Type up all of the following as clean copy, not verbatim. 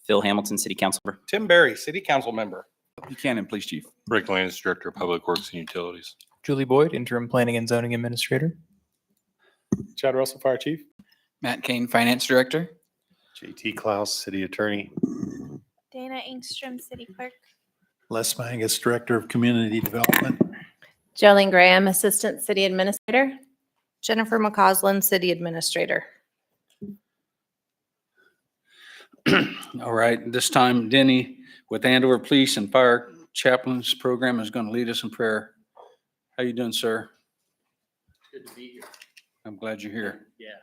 Phil Hamilton, City Council member. Tim Berry, City Council member. Buchanan, Police Chief. Rick Landis, Director of Public Works and Utilities. Julie Boyd, Interim Planning and Zoning Administrator. Chad Russell, Fire Chief. Matt Kane, Finance Director. JT Klaus, City Attorney. Dana Engstrom, City Clerk. Les Mangus, Director of Community Development. Jolene Graham, Assistant City Administrator. Jennifer McCausland, City Administrator. All right, this time Denny with Andover Police and Fire Chaplains Program is going to lead us in prayer. How you doing, sir? Good to be here. I'm glad you're here. Yeah,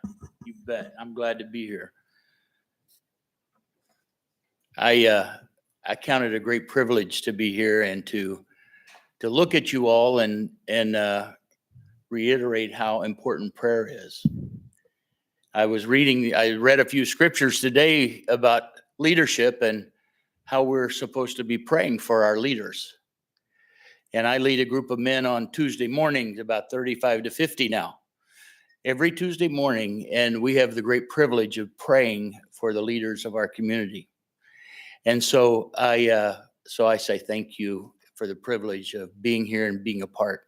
you bet. I'm glad to be here. I count it a great privilege to be here and to look at you all and reiterate how important prayer is. I read a few scriptures today about leadership and how we're supposed to be praying for our leaders. And I lead a group of men on Tuesday mornings, about 35 to 50 now, every Tuesday morning. And we have the great privilege of praying for the leaders of our community. And so I say thank you for the privilege of being here and being a part.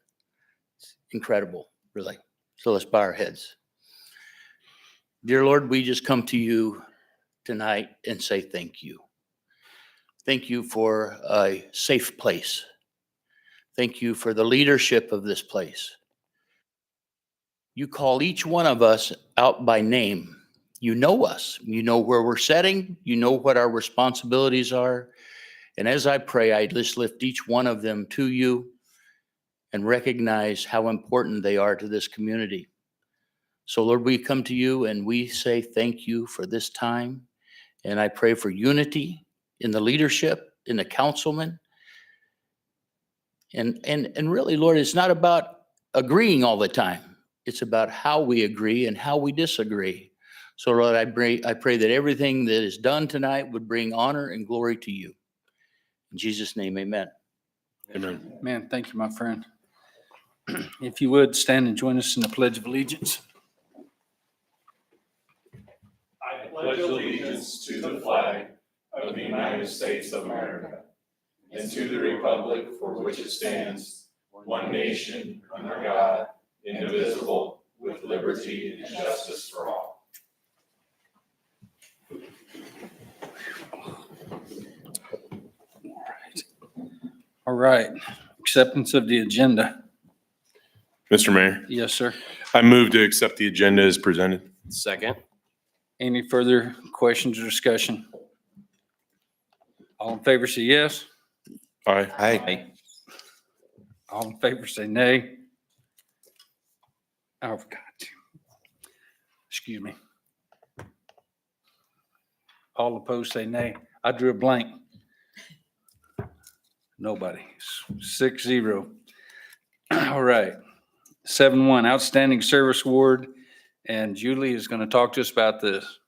It's incredible, really. So let's bow our heads. Dear Lord, we just come to you tonight and say thank you. Thank you for a safe place. Thank you for the leadership of this place. You call each one of us out by name. You know us. You know where we're setting. You know what our responsibilities are. And as I pray, I just lift each one of them to you and recognize how important they are to this community. So Lord, we come to you and we say thank you for this time. And I pray for unity in the leadership, in the councilmen. And really, Lord, it's not about agreeing all the time. It's about how we agree and how we disagree. So Lord, I pray that everything that is done tonight would bring honor and glory to you. In Jesus' name, amen. Amen. Man, thank you, my friend. If you would, stand and join us in the Pledge of Allegiance. I pledge allegiance to the flag of the United States of America and to the republic for which it stands, one nation, under God, indivisible, with liberty and justice for all. All right. Acceptance of the agenda. Mr. Mayor, Yes, sir. I move to accept the agenda as presented. Second. Any further questions or discussion? All in favor say yes. Aye. Aye. All in favor say nay. I forgot to. Excuse me. All opposed say nay. I drew a blank. Nobody. 6-0. All right. 7-1, Outstanding Service Award. And Julie is going to talk to us about this.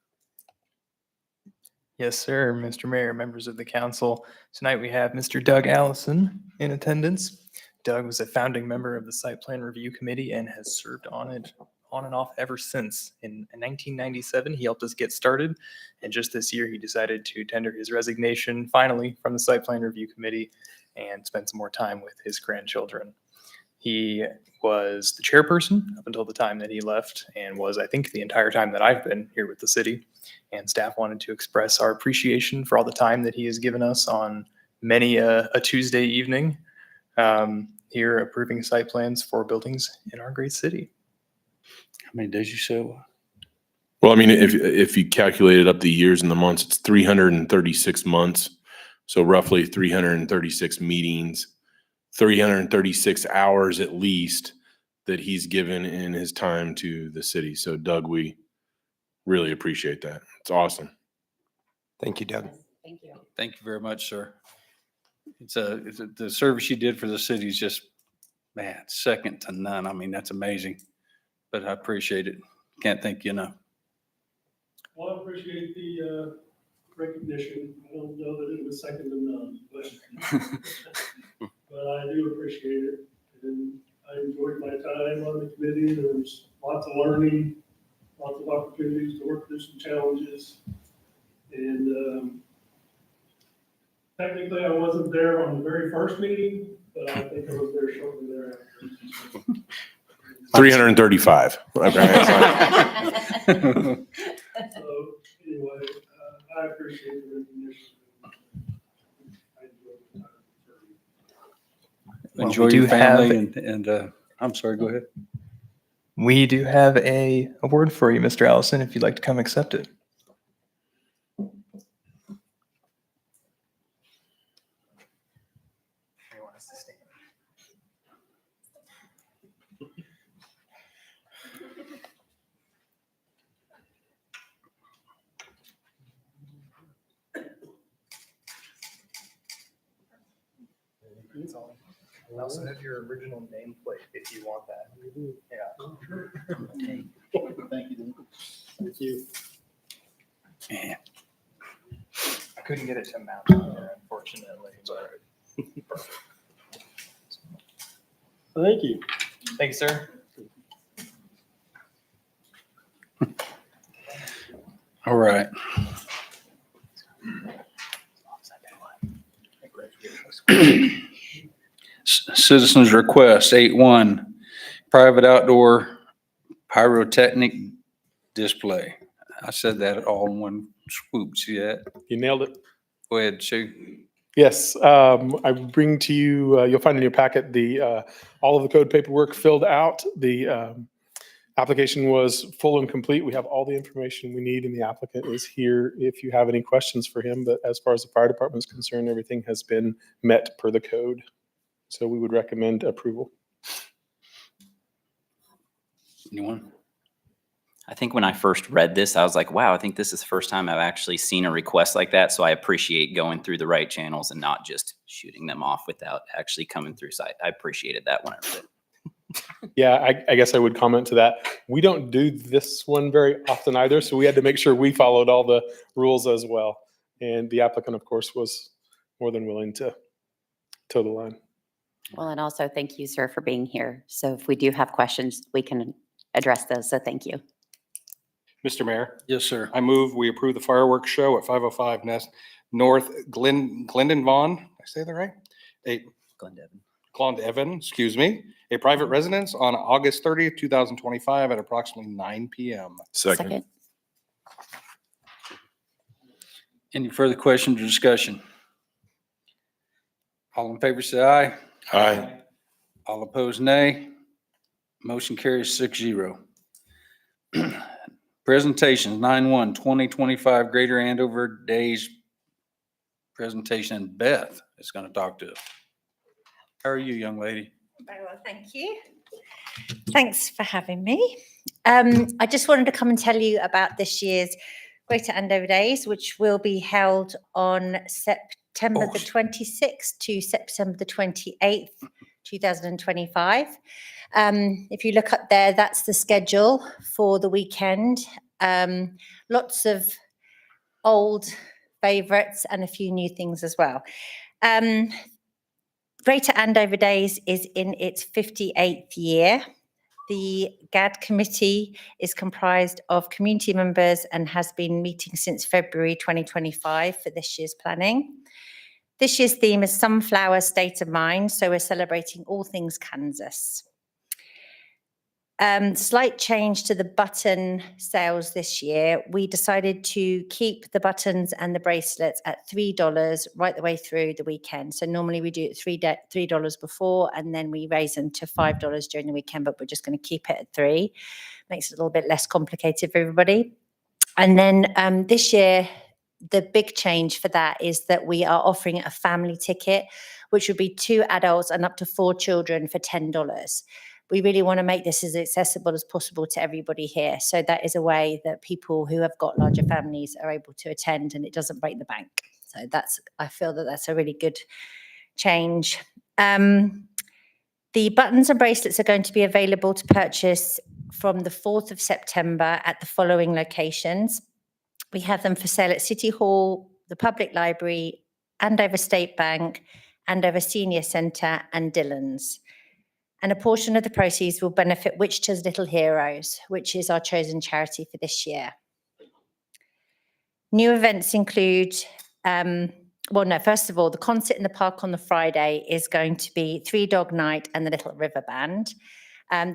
Yes, sir. Mr. Mayor, members of the council. Tonight we have Mr. Doug Allison in attendance. Doug was a founding member of the Site Plan Review Committee and has served on it on and off ever since. In 1997, he helped us get started. And just this year, he decided to tender his resignation finally from the Site Plan Review Committee and spend some more time with his grandchildren. He was the chairperson up until the time that he left and was, I think, the entire time that I've been here with the city. And staff wanted to express our appreciation for all the time that he has given us on many a Tuesday evening here approving site plans for buildings in our great city. How many days you say? Well, I mean, if you calculated up the years and the months, it's 336 months. So roughly 336 meetings, 336 hours at least that he's given in his time to the city. So Doug, we really appreciate that. It's awesome. Thank you, Doug. Thank you. Thank you very much, sir. The service you did for the city is just, man, second to none. I mean, that's amazing. But I appreciate it. Can't thank you enough. Well, I appreciate the recognition. I don't know that it was second to none, but I do appreciate it. And I enjoyed my time on the committee. There was lots of learning, lots of opportunities to work through some challenges. And Technically, I wasn't there on the very first meeting, but I think I was there shortly thereafter. 335. Okay. So anyway, I appreciate the recognition. I enjoyed the time serving. Well, Enjoy we your do have- family and I'm sorry, go ahead. We do have a award for you, Mr. Allison, if you'd like to come accept it. I also have your original nameplate if you want that. Yeah. Thank you. Thank you. Man, I couldn't get it to mount on there, unfortunately, but Thank you. thank you, sir. all right. Citizens request 8-1, private outdoor pyrotechnic display. I said that all in one swoop. See that? You nailed it. Go ahead, Sue. Yes, I bring to you, you'll find in your packet all of the code paperwork filled out. The application was full and complete. We have all the information we need, and the applicant is here if you have any questions for him. But as far as the fire department is concerned, everything has been met per the code. So we would recommend approval. Anyone? I think when I first read this, I was like, wow, I think this is the first time I've actually seen a request like that. So I appreciate going through the right channels and not just shooting them off without actually coming through. So I appreciated that when I read it. Yeah, I guess I would comment to that. We don't do this one very often either, so we had to make sure we followed all the rules as well. And the applicant, of course, was more than willing to toe the line. Well, and also thank you, sir, for being here. So if we do have questions, we can address those. So thank you. Mr. Mayor, Yes, sir. I move we approve the fireworks show at 505 North Glendon Vaughn. Did I say that right? Glendevin, excuse me, a private residence on August 30th, 2025 at approximately 9 p.m. Second. Any further questions or discussion? All in favor, say aye. Aye. All opposed, nay. Motion carries 6-0. Presentations, 9-1, 2025 Greater Andover Days presentation, and Beth is going to talk to us. How are you, young lady? Very well, thank you. Thanks for having me. I just wanted to come and tell you about this year's Greater Andover Days, which will be held on September the 26th to September the 28th, 2025. If you look up there, that's the schedule for the weekend. Lots of old favourites and a few new things as well. Greater Andover Days is in its 58th year. The GAD committee is comprised of community members and has been meeting since February 2025 for this year's planning. This year's theme is Sunflower State of Mind, so we're celebrating all things Kansas. Slight change to the button sales this year. We decided to keep the buttons and the bracelets at $3 right the way through the weekend. So normally we do it $3 before, and then we raise them to $5 during the weekend, but we're just going to keep it at $3. Makes it a little bit less complicated for everybody. And then this year, the big change for that is that we are offering a family ticket, which would be 2 adults and up to 4 children for $10. We really want to make this as accessible as possible to everybody here. So that is a way that people who have got larger families are able to attend, and it doesn't break the bank. So I feel that that's a really good change. The buttons and bracelets are going to be available to purchase from the 4th of September at the following locations. We have them for sale at City Hall, the Public Library, Andover State Bank, Andover Senior Centre, and Dillon's. And a portion of the proceeds will benefit Wichita's Little Heroes, which is our chosen charity for this year. New events include well, no, first of all, the concert in the park on the Friday is going to be Three Dog Night and the Little River Band.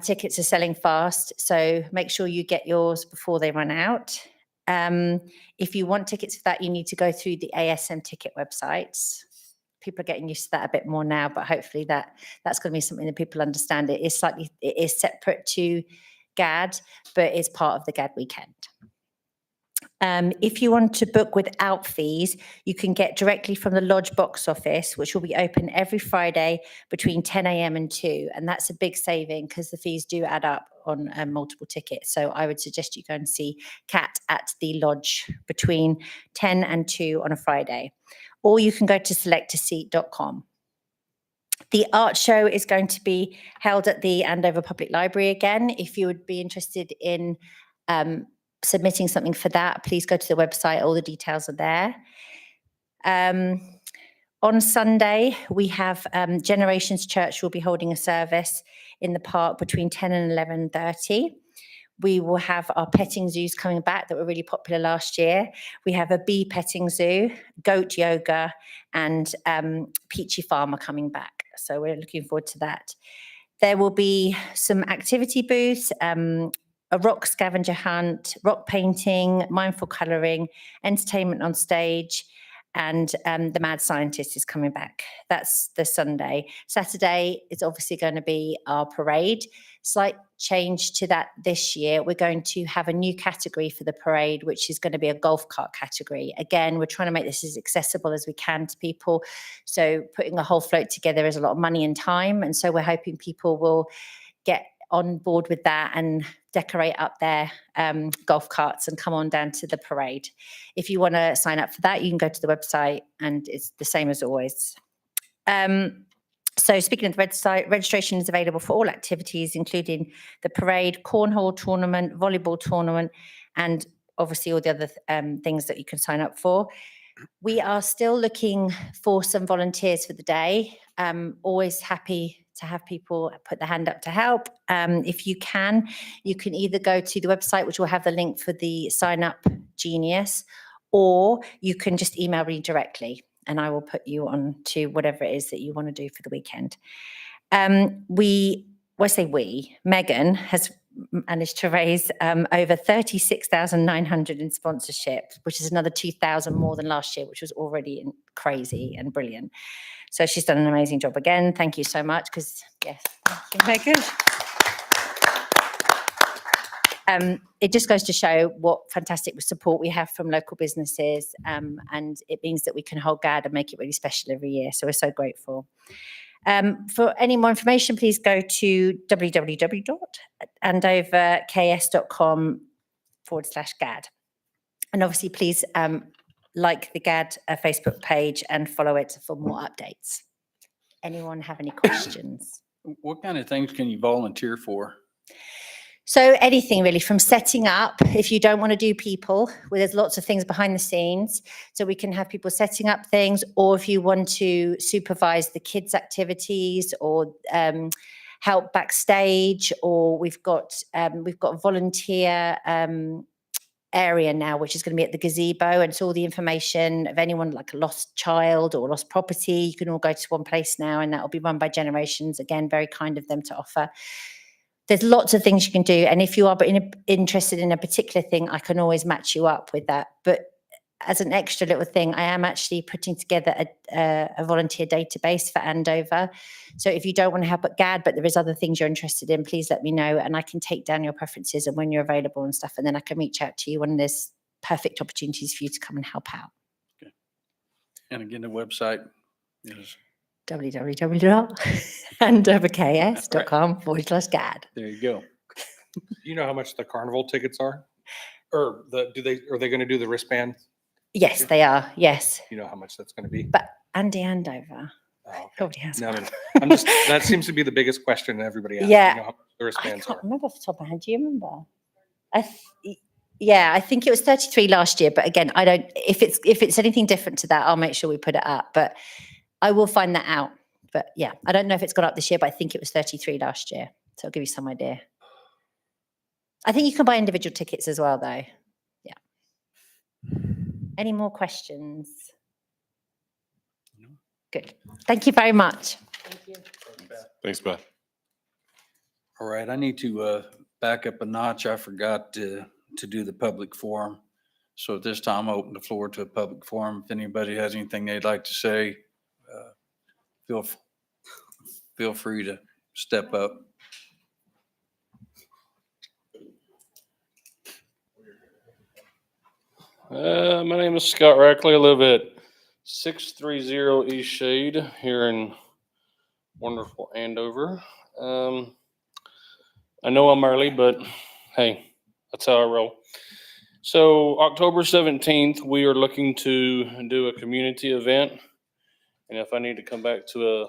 Tickets are selling fast, so make sure you get yours before they run out. If you want tickets for that, you need to go through the ASM ticket websites. People are getting used to that a bit more now, but hopefully that's going to be something that people understand. It is separate to GAD, but it's part of the GAD weekend. If you want to book without fees, you can get directly from the Lodge box office, which will be open every Friday between 10 a.m. and 2. And that's a big saving because the fees do add up on multiple tickets. So I would suggest you go and see Cat at the Lodge between 10 and 2 on a Friday. Or you can go to selectaseat.com. The art show is going to be held at the Andover Public Library again. If you would be interested in submitting something for that, please go to the website. All the details are there. On Sunday, we have Generations Church will be holding a service in the park between 10 and 11:30. We will have our petting zoos coming back that were really popular last year. We have a bee petting zoo, goat yoga, and Peachy Farmer coming back. So we're looking forward to that. There will be some activity booths, a rock scavenger hunt, rock painting, mindful colouring, entertainment on stage, and the Mad Scientist is coming back. That's the Sunday. Saturday is obviously going to be our parade. Slight change to that this year. We're going to have a new category for the parade, which is going to be a golf cart category. Again, we're trying to make this as accessible as we can to people. So putting a whole float together is a lot of money and time. And so we're hoping people will get on board with that and decorate up their golf carts and come on down to the parade. If you want to sign up for that, you can go to the website and it's the same as always. So speaking of the website, registration is available for all activities, including the parade, cornhole tournament, volleyball tournament, and obviously all the other things that you can sign up for. We are still looking for some volunteers for the day. Always happy to have people put their hand up to help. If you can either go to the website, which will have the link for the Sign Up Genius, or you can just email me directly and I will put you on to whatever it is that you want to do for the weekend. Megan has managed to raise over 36,900 in sponsorship, which is another 2,000 more than last year, which was already crazy and brilliant. So she's done an amazing job again. Thank you so much, because yes, thank you, Megan. It just goes to show what fantastic support we have from local businesses, and it means that we can hold GAD and make it really special every year. So we're so grateful. For any more information, please go to www.andoverks.com/GAD. And obviously, please like the GAD Facebook page and follow it for more updates. Anyone have any questions? What kind of things can you volunteer for? So anything really, from setting up, if you don't want to do people, well, there's lots of things behind the scenes. So we can have people setting up things, or if you want to supervise the kids' activities or help backstage, or we've got a volunteer area now, which is going to be at the gazebo, and it's all the information of anyone like a lost child or lost property. You can all go to one place now, and that will be run by Generations. Again, very kind of them to offer. There's lots of things you can do. And if you are interested in a particular thing, I can always match you up with that. But as an extra little thing, I am actually putting together a volunteer database for Andover. So if you don't want to help at GAD, but there is other things you're interested in, please let me know, and I can take down your preferences and when you're available and stuff. And then I can reach out to you when there's perfect opportunities for you to come and help out. Okay. And again, the website is www.andoverks.com/GAD. there you go. Do you know how much the carnival tickets are? Or are they going to do the wristband? Yes, they are. Yes. You know how much that's going to be? But Andy Andover. Oh, Nobody has no, one. no. That seems to be the biggest question everybody asks. Yeah. You know how much the I wristbands can't are. remember off the top of my head. Do you remember? Yeah, I think it was 33 last year. But again, I don't. If it's anything different to that, I'll make sure we put it up. But I will find that out. But yeah, I don't know if it's gone up this year, but I think it was 33 last year. So I'll give you some idea. I think you can buy individual tickets as well, though. Yeah. Any more questions? Good. Thank you very much. Thanks, Beth. All right, I need to back up a notch. I forgot to do the public forum. So at this time, I open the floor to a public forum. If anybody has anything they'd like to say, feel free to step up. My name is Scott Rackley. I live at 630 East Shade here in wonderful Andover. I know I'm early, but hey, that's how I roll. So October 17th, we are looking to do a community event. And if I need to come back to a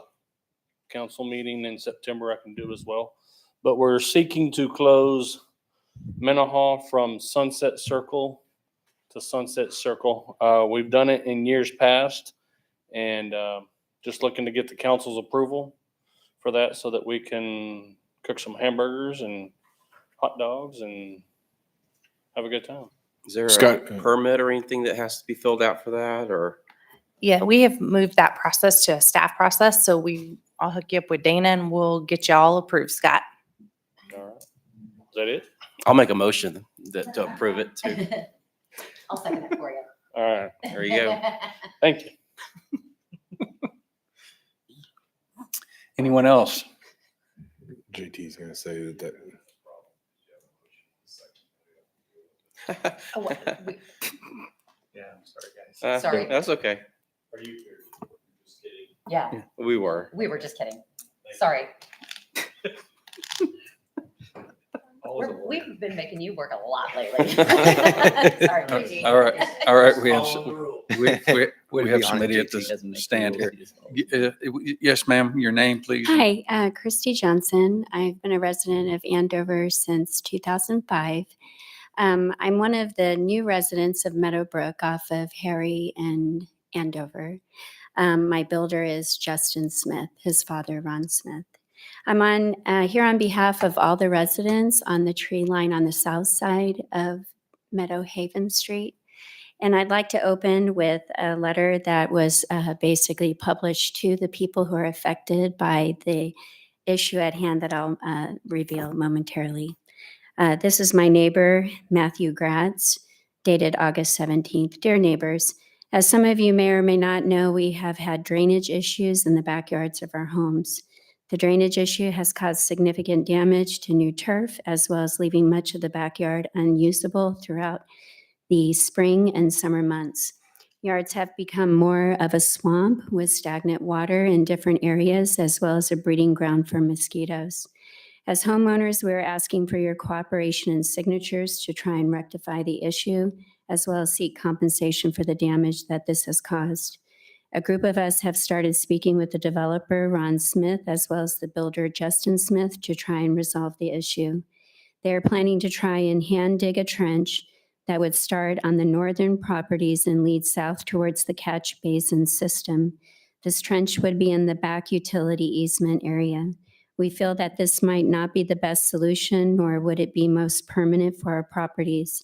council meeting in September, I can do as well. But we're seeking to close Menahaw from Sunset Circle to Sunset Circle. We've done it in years past, and just looking to get the council's approval for that so that we can cook some hamburgers and hot dogs and have a good time. Is there Scott, a permit or anything that has to be filled out for that, or? Yeah, we have moved that process to a staff process, so I'll hook you up with Dana and we'll get you all approved, Scott. All right. Is that it? I'll make a motion to approve it too. I'll second it for you. All right. There you go. Thank you. Anyone else? JT's gonna say that. Oh, what? Yeah, I'm sorry, guys. Sorry. That's okay. Are you here? Just kidding. Yeah, We were. we were just kidding. Sorry. We've been making you work a lot lately. Sorry, JT. All right, all right, we have, Follow the rule. we have somebody at the stand here. Yes, ma'am, your name, please. Hi, Christy Johnson. I've been a resident of Andover since 2005. I'm one of the new residents of Meadowbrook off of Harry and Andover. My builder is Justin Smith, his father, Ron Smith. I'm here on behalf of all the residents on the tree line on the south side of Meadow Haven Street. And I'd like to open with a letter that was basically published to the people who are affected by the issue at hand that I'll reveal momentarily. This is my neighbor, Matthew Gratz, dated August 17th. Dear neighbors, as some of you may or may not know, we have had drainage issues in the backyards of our homes. The drainage issue has caused significant damage to new turf, as well as leaving much of the backyard unusable throughout the spring and summer months. Yards have become more of a swamp with stagnant water in different areas, as well as a breeding ground for mosquitoes. As homeowners, we're asking for your cooperation and signatures to try and rectify the issue, as well as seek compensation for the damage that this has caused. A group of us have started speaking with the developer, Ron Smith, as well as the builder, Justin Smith, to try and resolve the issue. They are planning to try and hand dig a trench that would start on the northern properties and lead south towards the catch basin system. This trench would be in the back utility easement area. We feel that this might not be the best solution, nor would it be most permanent for our properties.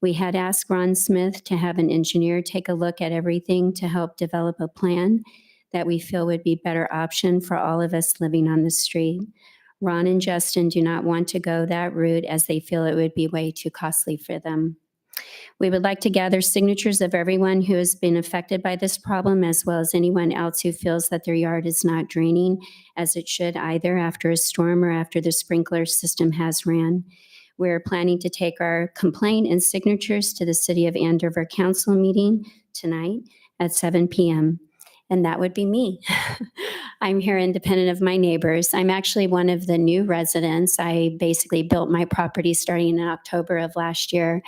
We had asked Ron Smith to have an engineer take a look at everything to help develop a plan that we feel would be better option for all of us living on the street. Ron and Justin do not want to go that route as they feel it would be way too costly for them. We would like to gather signatures of everyone who has been affected by this problem, as well as anyone else who feels that their yard is not draining as it should either after a storm or after the sprinkler system has ran. We're planning to take our complaint and signatures to the City of Andover Council meeting tonight at 7 p.m. And that would be me. I'm here independent of my neighbors. I'm actually one of the new residents. I basically built my property starting in October of last year.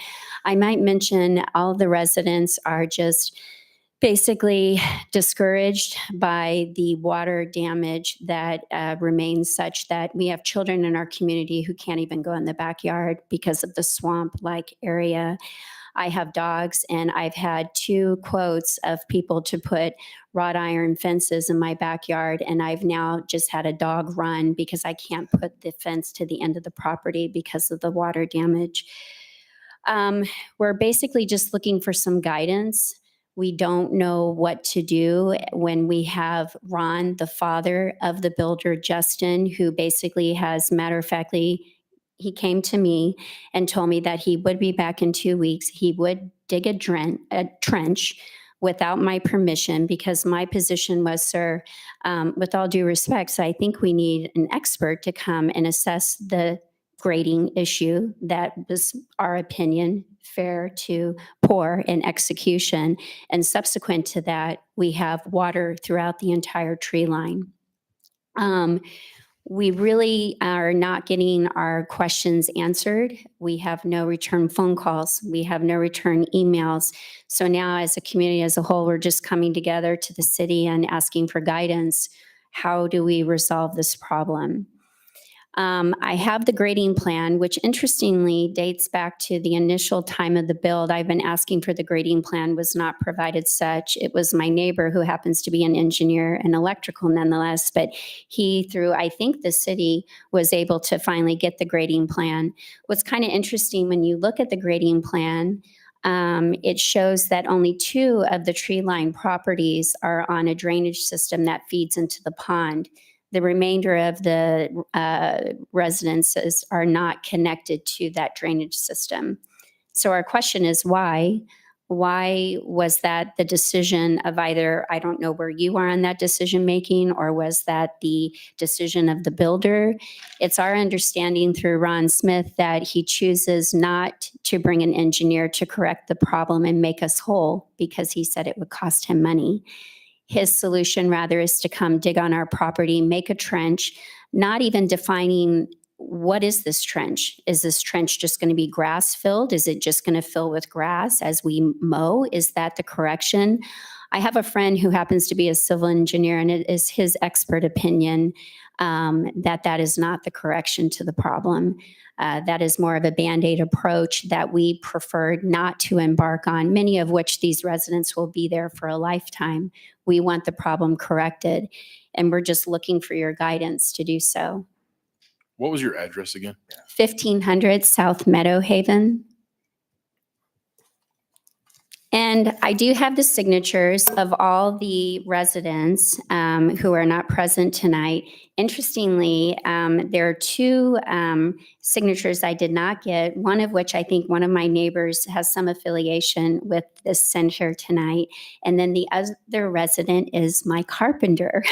I might mention all the residents are just basically discouraged by the water damage that remains, such that we have children in our community who can't even go in the backyard because of the swamp-like area. I have dogs, and I've had 2 quotes of people to put wrought iron fences in my backyard, and I've now just had a dog run because I can't put the fence to the end of the property because of the water damage. We're basically just looking for some guidance. We don't know what to do when we have Ron, the father of the builder, Justin, who basically has, matter of factly, he came to me and told me that he would be back in 2 weeks. He would dig a trench without my permission, because my position was, sir, with all due respect, I think we need an expert to come and assess the grading issue. That was our opinion, fair to poor in execution. And subsequent to that, we have water throughout the entire tree line. We really are not getting our questions answered. We have no return phone calls. We have no return emails. So now as a community as a whole, we're just coming together to the city and asking for guidance. How do we resolve this problem? I have the grading plan, which interestingly dates back to the initial time of the build. I've been asking for the grading plan, was not provided such. It was my neighbor, who happens to be an engineer and electrical nonetheless, but he, through, I think, the city, was able to finally get the grading plan. What's kind of interesting, when you look at the grading plan, it shows that only 2 of the tree line properties are on a drainage system that feeds into the pond. The remainder of the residences are not connected to that drainage system. So our question is why? Why was that the decision of either, I don't know where you are on that decision making, or was that the decision of the builder? It's our understanding through Ron Smith that he chooses not to bring an engineer to correct the problem and make us whole, because he said it would cost him money. His solution rather is to come dig on our property, make a trench, not even defining what is this trench? Is this trench just going to be grass filled? Is it just going to fill with grass as we mow? Is that the correction? I have a friend who happens to be a civil engineer, and it is his expert opinion that is not the correction to the problem. That is more of a Band-Aid approach that we preferred not to embark on, many of which these residents will be there for a lifetime. We want the problem corrected, and we're just looking for your guidance to do so. What was your address again? 1500 South Meadow Haven. And I do have the signatures of all the residents who are not present tonight. Interestingly, there are 2 signatures I did not get, one of which I think one of my neighbors has some affiliation with this center tonight. And then the other resident is my carpenter,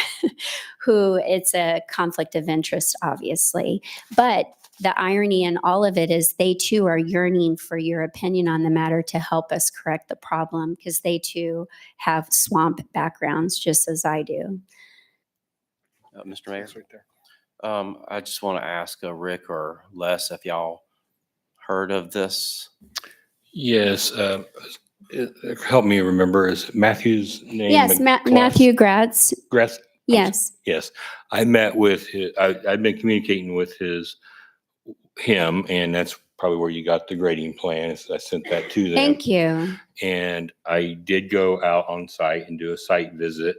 who it's a conflict of interest, obviously. But the irony in all of it is they too are yearning for your opinion on the matter to help us correct the problem, because they too have swamp backgrounds just as I do. Mr. Mayor, I just want to ask Rick or Les if y'all heard of this. Yes. Help me remember, is Matthew's name? Yes, Matthew Gratz. Gratz? Yes. Yes. I met with his, I've been communicating with him, and that's probably where you got the grading plan. I sent that to them. Thank you. And I did go out on site and do a site visit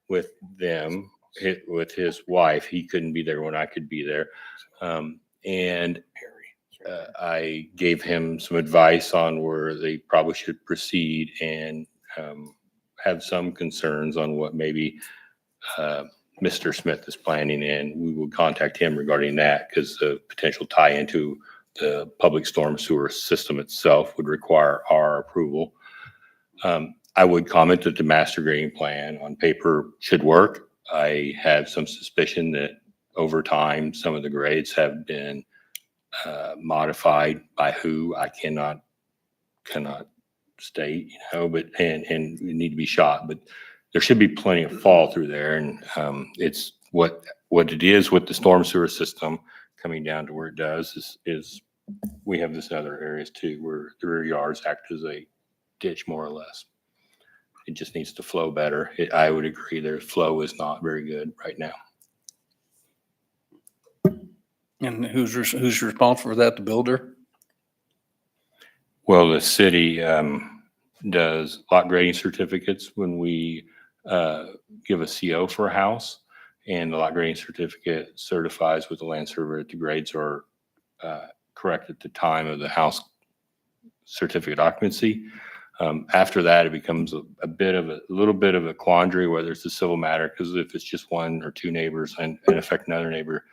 with them, with his wife. He couldn't be there when I could be there. And I gave him some advice on where they probably should proceed, and have some concerns on what maybe Mr. Smith is planning, and we will contact him regarding that, because the potential tie into the public storm sewer system itself would require our approval. I would comment that the master grading plan on paper should work. I have some suspicion that over time, some of the grades have been modified by who I cannot state, but, and need to be shot, but there should be plenty of fall through there. And it's what it is with the storm sewer system coming down to where it does is we have this other areas too, where the rear yards act as a ditch more or less. It just needs to flow better. I would agree their flow is not very good right now. And who's responsible for that? The builder? Well, the city does lot grading certificates when we give a CO for a house, and the lot grading certificate certifies with the land surveyor that the grades are correct at the time of the house certificate occupancy. After that, it becomes a little bit of a quandary whether it's a civil matter, because if it's just one or two neighbors and affect another neighbor,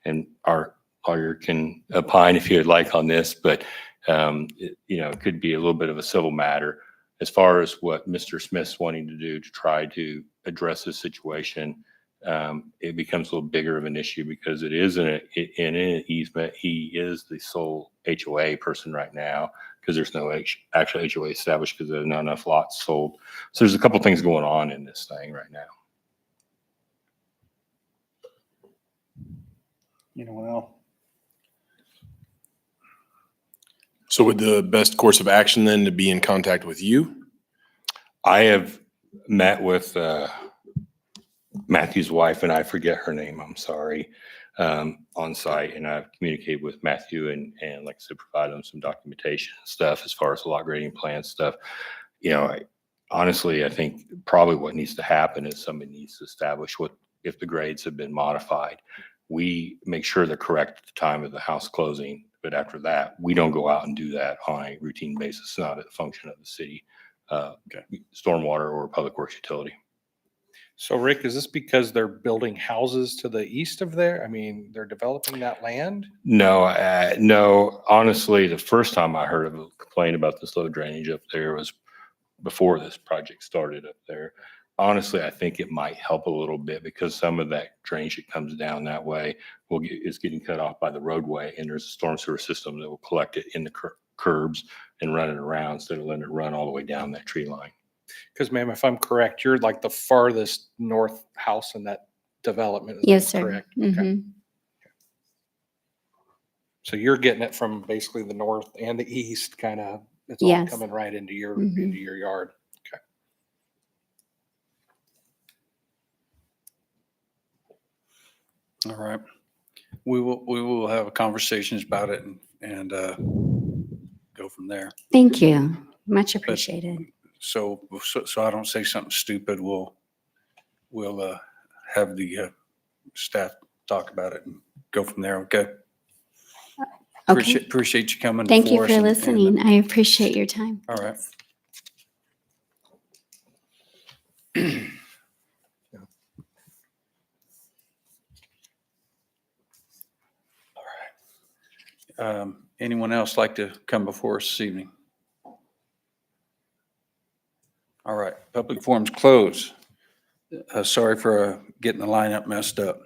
and our lawyer can opine if you'd like on this, but it could be a little bit of a civil matter. As far as what Mr. Smith's wanting to do to try to address this situation, it becomes a little bigger of an issue because it is in an easement. He is the sole HOA person right now because there's no actual HOA established because there's not enough lots sold. So there's a couple things going on in this thing right now. Anyone else? So would the best course of action then to be in contact with you? I have met with Matthew's wife, and I forget her name, I'm sorry, on site, and I've communicated with Matthew and like I said, provide them some documentation and stuff as far as the lot grading plan stuff. Honestly, I think probably what needs to happen is somebody needs to establish if the grades have been modified. We make sure they're correct at the time of the house closing, but after that, we don't go out and do that on a routine basis. It's not a function of the city, stormwater or public works utility. So Rick, is this because they're building houses to the east of there? I mean, they're developing that land? No, honestly, the first time I heard of a complaint about this low drainage up there was before this project started up there. Honestly, I think it might help a little bit because some of that drainage that comes down that way is getting cut off by the roadway, and there's a storm sewer system that will collect it in the curbs and run it around instead of letting it run all the way down that tree line. Because ma'am, if I'm correct, you're like the farthest north house in that development. Is Yes, that sir. correct? Mhm. Okay. So you're getting it from basically the north and the east, kind of, it's all Yes. coming right into your Mhm. yard. Okay. All right. We will have conversations about it and go from there. Thank you. Much appreciated. So I don't say something stupid, we'll have the staff talk about it and go from there, okay? Okay. Appreciate you coming. Thank you for us for and- listening. I appreciate your time. All right. Anyone else like to come before us this evening? All right, public forum's closed. Sorry for getting the lineup messed up.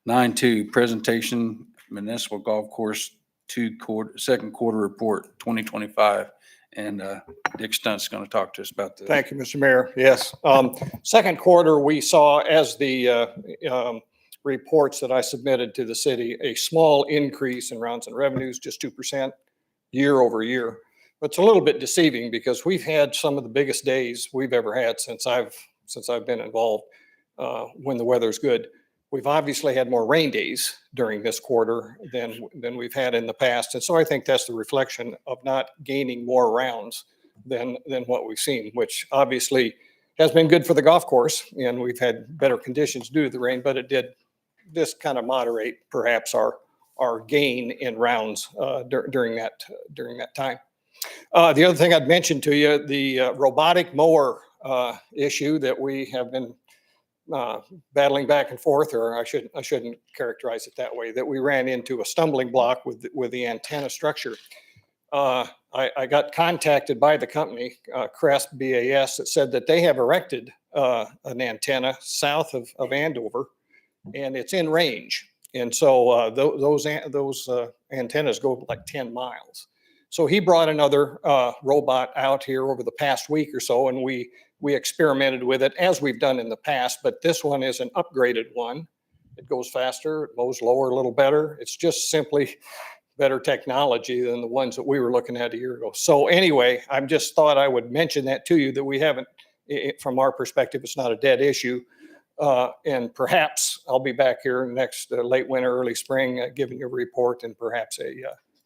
9.2, presentation municipal golf course second quarter report 2025. And Dick Stunt's going to talk to us about this. Thank you, Mr. Mayor. Yes. Second quarter, we saw, as the reports that I submitted to the city, a small increase in rounds and revenues, just 2% year over year. But it's a little bit deceiving because we've had some of the biggest days we've ever had since I've been involved when the weather's good. We've obviously had more rain days during this quarter than we've had in the past. And so I think that's the reflection of not gaining more rounds than what we've seen, which obviously has been good for the golf course. And we've had better conditions due to the rain, but it did just kind of moderate perhaps our gain in rounds during that time. The other thing I'd mention to you, the robotic mower issue that we have been battling back and forth, or I shouldn't characterize it that way, that we ran into a stumbling block with the antenna structure. I got contacted by the company, Crest BAS, that said that they have erected an antenna south of Andover, and it's in range. And so those antennas go like 10 miles. So he brought another robot out here over the past week or so, and we experimented with it as we've done in the past, but this one is an upgraded one. It goes faster, it mows lower a little better. It's just simply better technology than the ones that we were looking at a year ago. So anyway, I just thought I would mention that to you, that we haven't, from our perspective, it's not a dead issue. And perhaps I'll be back here next late winter, early spring, giving you a report and perhaps a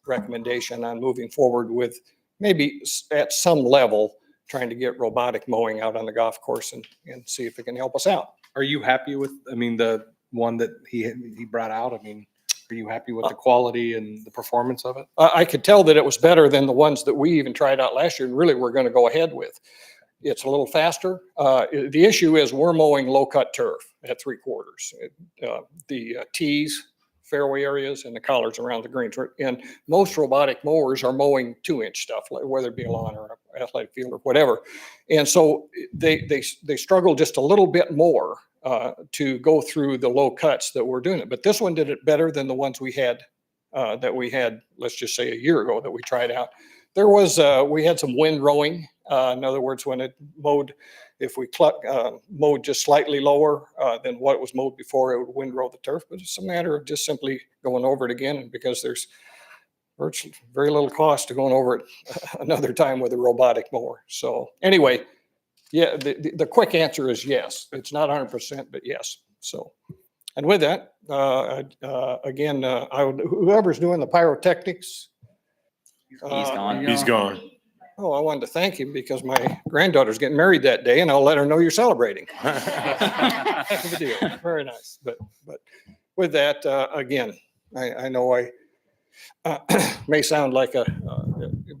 recommendation on moving forward with maybe at some level trying to get robotic mowing out on the golf course and see if it can help us out. Are you happy with, I mean, the one that he brought out? I mean, Are you happy with the quality and the performance of it? I could tell that it was better than the ones that we even tried out last year and really we're going to go ahead with. It's a little faster. The issue is we're mowing low cut turf at 3/4. The tees, fairway areas and the collards around the greens. And most robotic mowers are mowing 2-inch stuff, like whether it be a lawn or an athletic field or whatever. And so they struggle just a little bit more to go through the low cuts that we're doing it. But this one did it better than the ones we had, let's just say a year ago that we tried out. There was, we had some wind rowing. In other words, when it mowed, if we mowed just slightly lower than what was mowed before, it would windrow the turf. But it's a matter of just simply going over it again, and because there's virtually very little cost to going over it another time with a robotic mower. So anyway, yeah, the quick answer is yes. It's not 100%, but yes. So, and with that, again, whoever's doing the pyrotechnics. He's gone. He's gone. Oh, I wanted to thank him because my granddaughter's getting married that day, and I'll let her know you're celebrating. Heck of a deal. Very nice. But with that, again, I know I may sound like that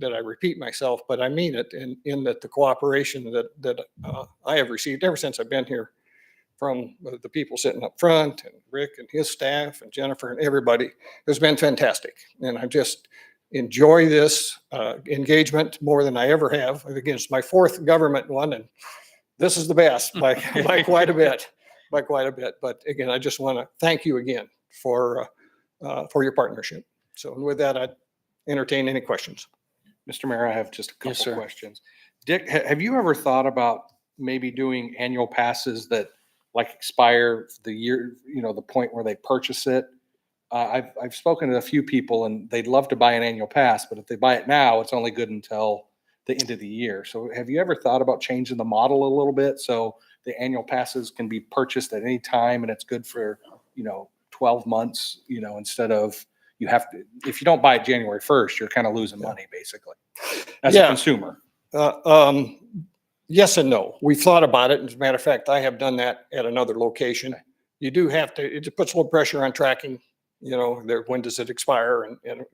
I repeat myself, but I mean it in that the cooperation that I have received ever since I've been here from the people sitting up front and Rick and his staff and Jennifer and everybody has been fantastic. And I just enjoy this engagement more than I ever have. Again, it's my 4th government one, and this is the best by quite a bit, But again, I just want to thank you again for your partnership. So with that, I'd entertain any questions. Mr. Mayor, I have just a couple sir. questions. Dick, have you ever thought about maybe doing annual passes that like expire the year, the point where they purchase it? I've spoken to a few people and they'd love to buy an annual pass, but if they buy it now, it's only good until the end of the year. So have you ever thought about changing the model a little bit so the annual passes can be purchased at any time and it's good for, 12 months, instead of you have to, if you don't buy it January 1st, you're kind of losing money basically as a consumer. Yes and no. We've thought about it. As a matter of fact, I have done that at another location. You do have to, it puts a little pressure on tracking, when does it expire? And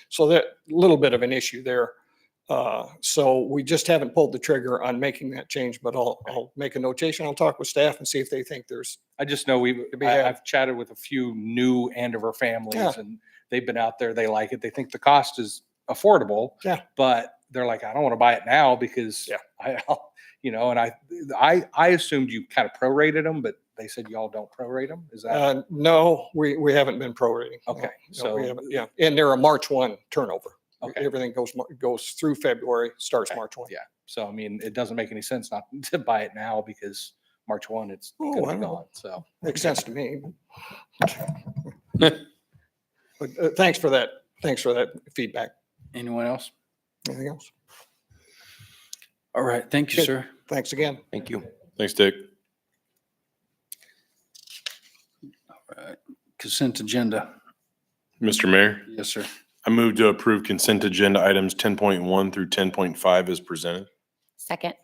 so that little bit of an issue there. So we just haven't pulled the trigger on making that change, but I'll make a notation. I'll talk with staff and see if they think there's. I just know I've chatted with a few new Andover families and they've been out there. They like it. They think the cost is affordable. Yeah. But they're like, I don't want to buy it now because and I assumed you kind of prorated them, but they said y'all don't prorate them. Is that? No, we haven't been prorating. Okay. No, we haven't. Yeah. And they're a March 1 turnover. Okay. Everything goes through February, starts March 1. Yeah. So, I mean, it doesn't make any sense not to buy it now because March 1, it's going to be gone. So makes sense to me. But thanks for that. Thanks for that feedback. Anyone else? Anything else? All right. Thank you, Good. sir. Thanks again. Thank you. Thanks, Dick. All right. Consent agenda. Mr. Mayor, Yes, sir. I move to approve consent agenda items 10.1 through 10.5 as presented. Second.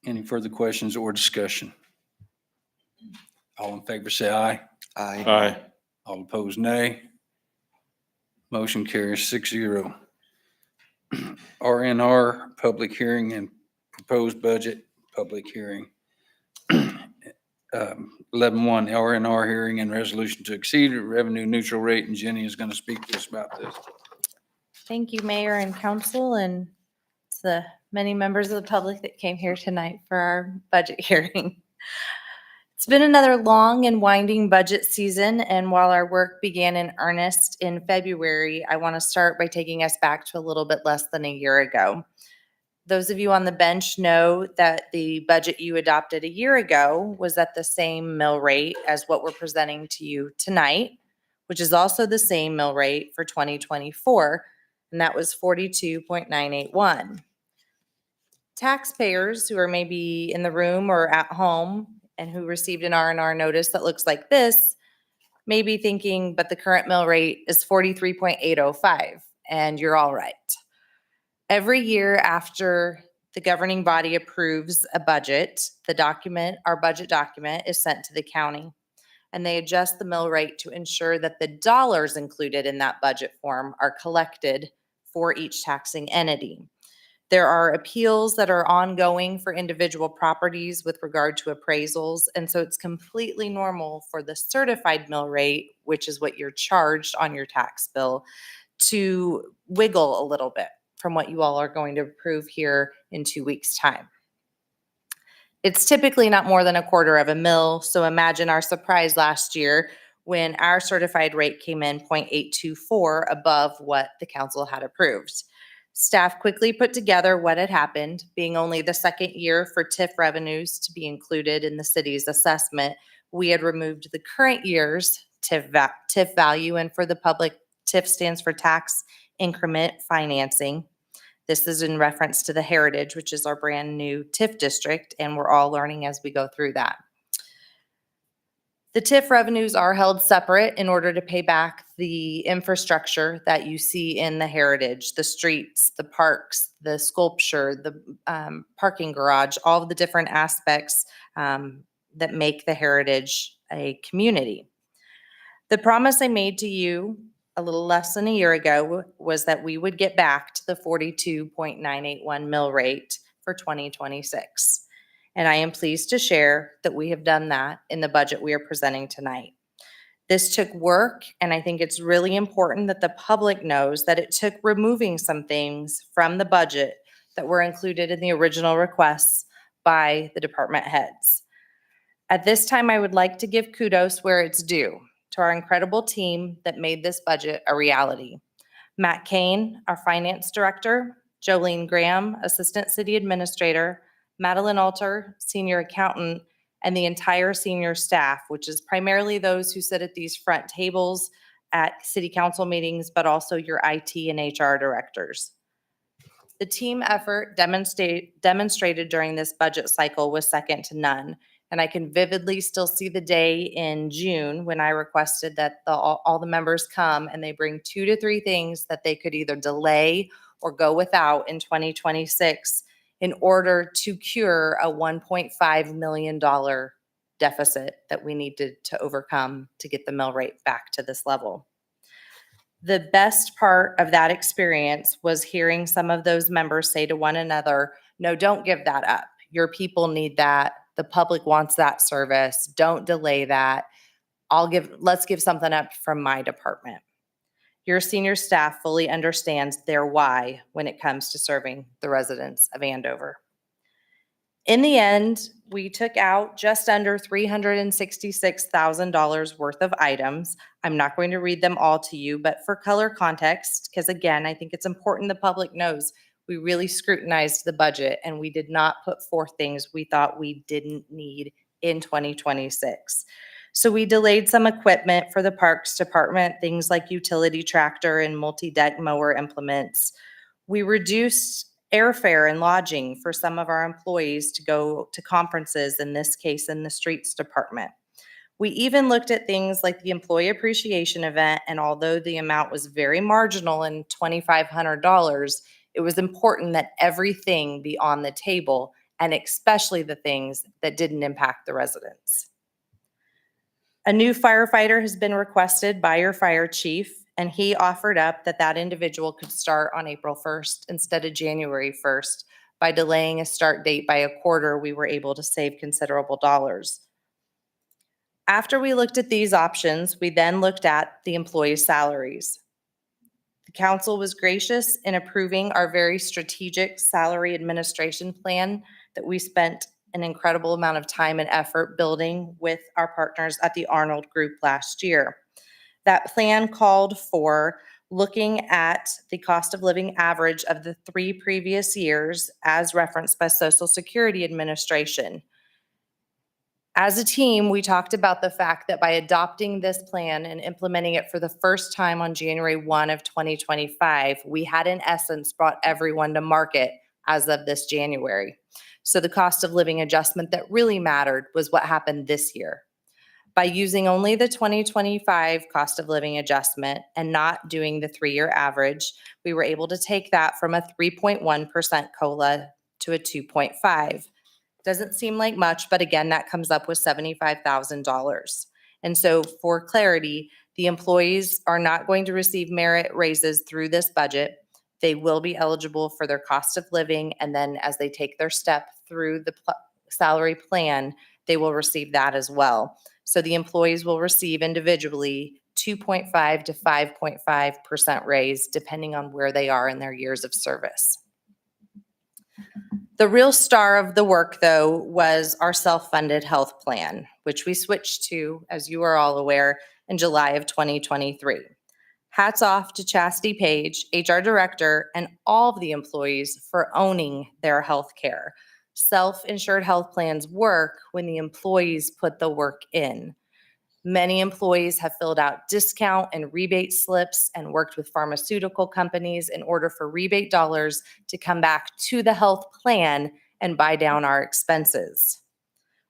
Any further questions or discussion? All in favor, say aye. Aye. Aye. All opposed, nay. Motion carries 6-0. RNR, public hearing and proposed budget, public hearing. 11.1, RNR hearing and resolution to exceed revenue neutral rate, and Jenny is going to speak to us about this. Thank you, Mayor and Council, and to the many members of the public that came here tonight for our budget hearing. It's been another long and winding budget season, and while our work began in earnest in February, I want to start by taking us back to a little bit less than a year ago. Those of you on the bench know that the budget you adopted a year ago was at the same mill rate as what we're presenting to you tonight, which is also the same mill rate for 2024, and that was 42.981. Taxpayers who are maybe in the room or at home and who received an R&R notice that looks like this may be thinking, but the current mill rate is 43.805, and you're all right. Every year after the governing body approves a budget, our budget document is sent to the county. and they adjust the mill rate to ensure that the dollars included in that budget form are collected for each taxing entity. There are appeals that are ongoing for individual properties with regard to appraisals, and so it's completely normal for the certified mill rate, which is what you're charged on your tax bill, to wiggle a little bit from what you all are going to approve here in 2 weeks' time. It's typically not more than a quarter of a mil, so imagine our surprise last year when our certified rate came in 0.824 above what the council had approved. Staff quickly put together what had happened, being only the second year for TIF revenues to be included in the city's assessment. We had removed the current year's TIF value, and for the public, TIF stands for tax increment financing. This is in reference to the Heritage, which is our brand new TIF district, and we're all learning as we go through that. The TIF revenues are held separate in order to pay back the infrastructure that you see in the Heritage, the streets, the parks, the sculpture, the parking garage, all of the different aspects that make the Heritage a community. The promise I made to you a little less than a year ago was that we would get back to the 42.981 mill rate for 2026. And I am pleased to share that we have done that in the budget we are presenting tonight. This took work, and I think it's really important that the public knows that it took removing some things from the budget that were included in the original requests by the department heads. At this time, I would like to give kudos where it's due to our incredible team that made this budget a reality. Matt Kane, our finance director, Jolene Graham, assistant city administrator, Madeline Alter, senior accountant, and the entire senior staff, which is primarily those who sit at these front tables at city council meetings, but also your IT and HR directors. The team effort demonstrated during this budget cycle was second to none. And I can vividly still see the day in June when I requested that all the members come and they bring 2 to 3 things that they could either delay or go without in 2026 in order to cure a $1.5 million deficit that we needed to overcome to get the mill rate back to this level. The best part of that experience was hearing some of those members say to one another, no, don't give that up. Your people need that. The public wants that service. Don't delay that. Let's give something up from my department. Your senior staff fully understands their why when it comes to serving the residents of Andover. In the end, we took out just under $366,000 worth of items. I'm not going to read them all to you, but for color context, because again, I think it's important the public knows we really scrutinized the budget and we did not put forth things we thought we didn't need in 2026. So we delayed some equipment for the Parks Department, things like utility tractor and multi-deck mower implements. We reduced airfare and lodging for some of our employees to go to conferences, in this case in the Streets Department. We even looked at things like the Employee Appreciation Event, and although the amount was very marginal in $2,500, it was important that everything be on the table, and especially the things that didn't impact the residents. A new firefighter has been requested by your fire chief, and he offered up that that individual could start on April 1st instead of January 1st. By delaying a start date by a quarter, we were able to save considerable dollars. After we looked at these options, we then looked at the employees' salaries. The council was gracious in approving our very strategic salary administration plan that we spent an incredible amount of time and effort building with our partners at the Arnold Group last year. That plan called for looking at the cost of living average of the 3 previous years as referenced by Social Security Administration. As a team, we talked about the fact that by adopting this plan and implementing it for the first time on January 1 of 2025, we had in essence brought everyone to market as of this January. So the cost of living adjustment that really mattered was what happened this year. By using only the 2025 cost of living adjustment and not doing the 3-year average, we were able to take that from a 3.1% COLA to a 2.5. Doesn't seem like much, but again, that comes up with $75,000. And so for clarity, the employees are not going to receive merit raises through this budget. They will be eligible for their cost of living. And then as they take their step through the salary plan, they will receive that as well. So the employees will receive individually 2.5 to 5.5% raise, depending on where they are in their years of service. The real star of the work, though, was our self-funded health plan, which we switched to, as you are all aware, in July of 2023. Hats off to Chastity Page, HR Director, and all of the employees for owning their health care. Self-insured health plans work when the employees put the work in. Many employees have filled out discount and rebate slips and worked with pharmaceutical companies in order for rebate dollars to come back to the health plan and buy down our expenses.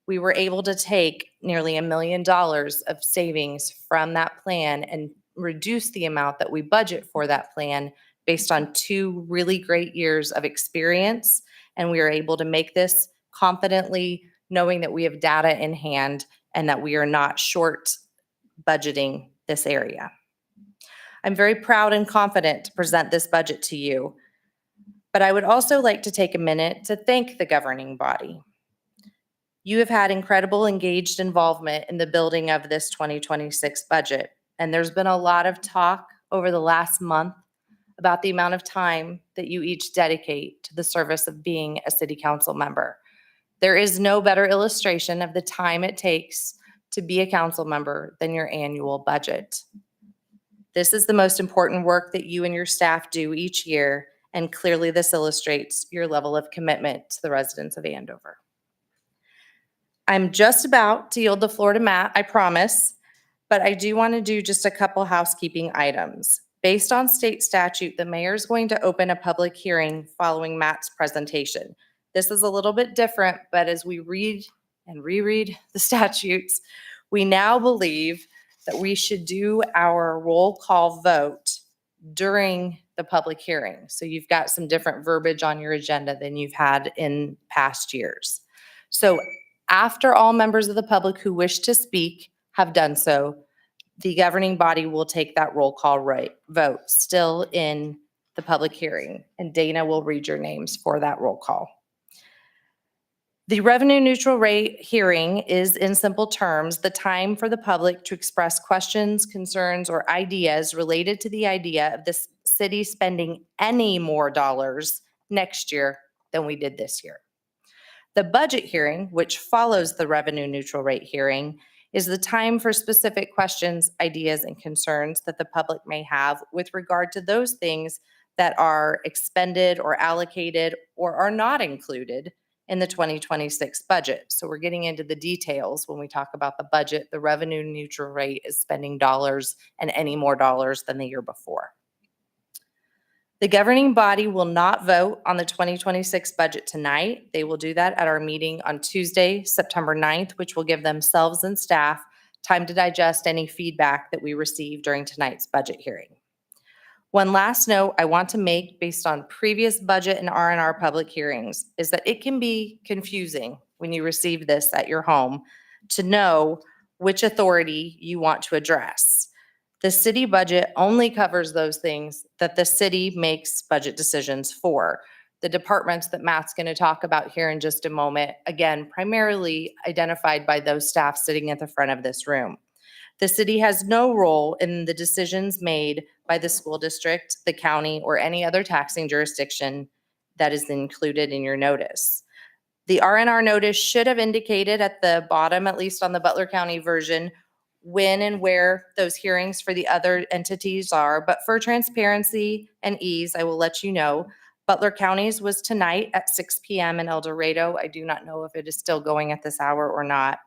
We were able to take nearly $1 million of savings from that plan and reduce the amount that we budget for that plan based on 2 really great years of experience. And we are able to make this confidently, knowing that we have data in hand and that we are not short budgeting this area. I'm very proud and confident to present this budget to you, but I would also like to take a minute to thank the governing body. You have had incredible engaged involvement in the building of this 2026 budget, and there's been a lot of talk over the last month about the amount of time that you each dedicate to the service of being a city council member. There is no better illustration of the time it takes to be a council member than your annual budget. This is the most important work that you and your staff do each year, and clearly this illustrates your level of commitment to the residents of Andover. I'm just about to yield the floor to Matt, I promise, but I do want to do just a couple housekeeping items. Based on state statute, the mayor is going to open a public hearing following Matt's presentation. This is a little bit different, but as we read and reread the statutes, we now believe that we should do our roll call vote during the public hearing. So you've got some different verbiage on your agenda than you've had in past years. So after all members of the public who wish to speak have done so, the governing body will take that roll call vote still in the public hearing, and Dana will read your names for that roll call. The revenue neutral rate hearing is, in simple terms, the time for the public to express questions, concerns, or ideas related to the idea of the city spending any more dollars next year than we did this year. The budget hearing, which follows the revenue neutral rate hearing, is the time for specific questions, ideas, and concerns that the public may have with regard to those things that are expended or allocated or are not included in the 2026 budget. So we're getting into the details when we talk about the budget. The revenue neutral rate is spending dollars and any more dollars than the year before. The governing body will not vote on the 2026 budget tonight. They will do that at our meeting on Tuesday, September 9th, which will give themselves and staff time to digest any feedback that we receive during tonight's budget hearing. One last note I want to make based on previous budget and R&R public hearings is that it can be confusing when you receive this at your home to know which authority you want to address. The city budget only covers those things that the city makes budget decisions for. The departments that Matt's going to talk about here in just a moment, again, primarily identified by those staff sitting at the front of this room. The city has no role in the decisions made by the school district, the county, or any other taxing jurisdiction that is included in your notice. The R&R notice should have indicated at the bottom, at least on the Butler County version, when and where those hearings for the other entities are. But for transparency and ease, I will let you know, Butler County's was tonight at 6 p.m. in El Dorado. I do not know if it is still going at this hour or not.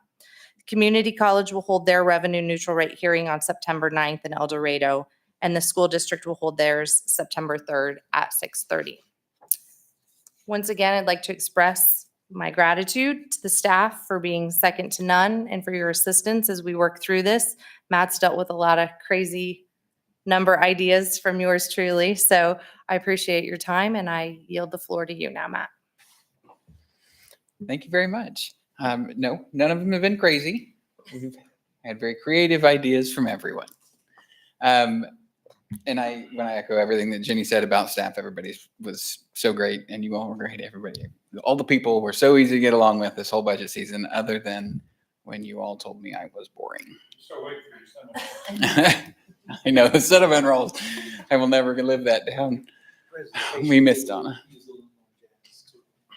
Community College will hold their revenue neutral rate hearing on September 9th in El Dorado, and the school district will hold theirs September 3rd at 6:30. Once again, I'd like to express my gratitude to the staff for being second to none and for your assistance as we work through this. Matt's dealt with a lot of crazy number ideas from yours truly, so I appreciate your time, and I yield the floor to you now, Matt. Thank you very much. No, none of them have been crazy. I had very creative ideas from everyone. And when I echo everything that Jenny said about staff, everybody was so great, and you all were great. Everybody, all the people were so easy to get along with this whole budget season, other than when you all told me I was boring. So wait for your son. I know, the cinnamon rolls. I will never live that down. We missed Donna.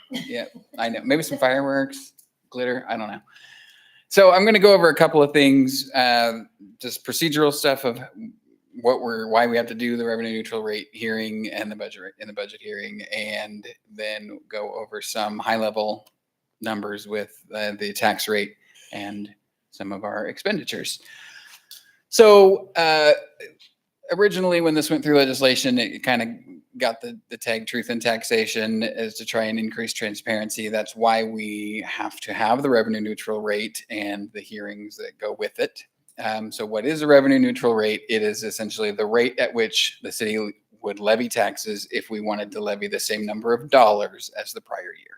Yeah, I know. Maybe some fireworks, glitter. I don't know. So I'm going to go over a couple of things, just procedural stuff of why we have to do the revenue neutral rate hearing and the budget hearing, and then go over some high level numbers with the tax rate and some of our expenditures. So originally, when this went through legislation, it kind of got the tag truth in taxation is to try and increase transparency. That's why we have to have the revenue neutral rate and the hearings that go with it. So what is a revenue neutral rate? It is essentially the rate at which the city would levy taxes if we wanted to levy the same number of dollars as the prior year.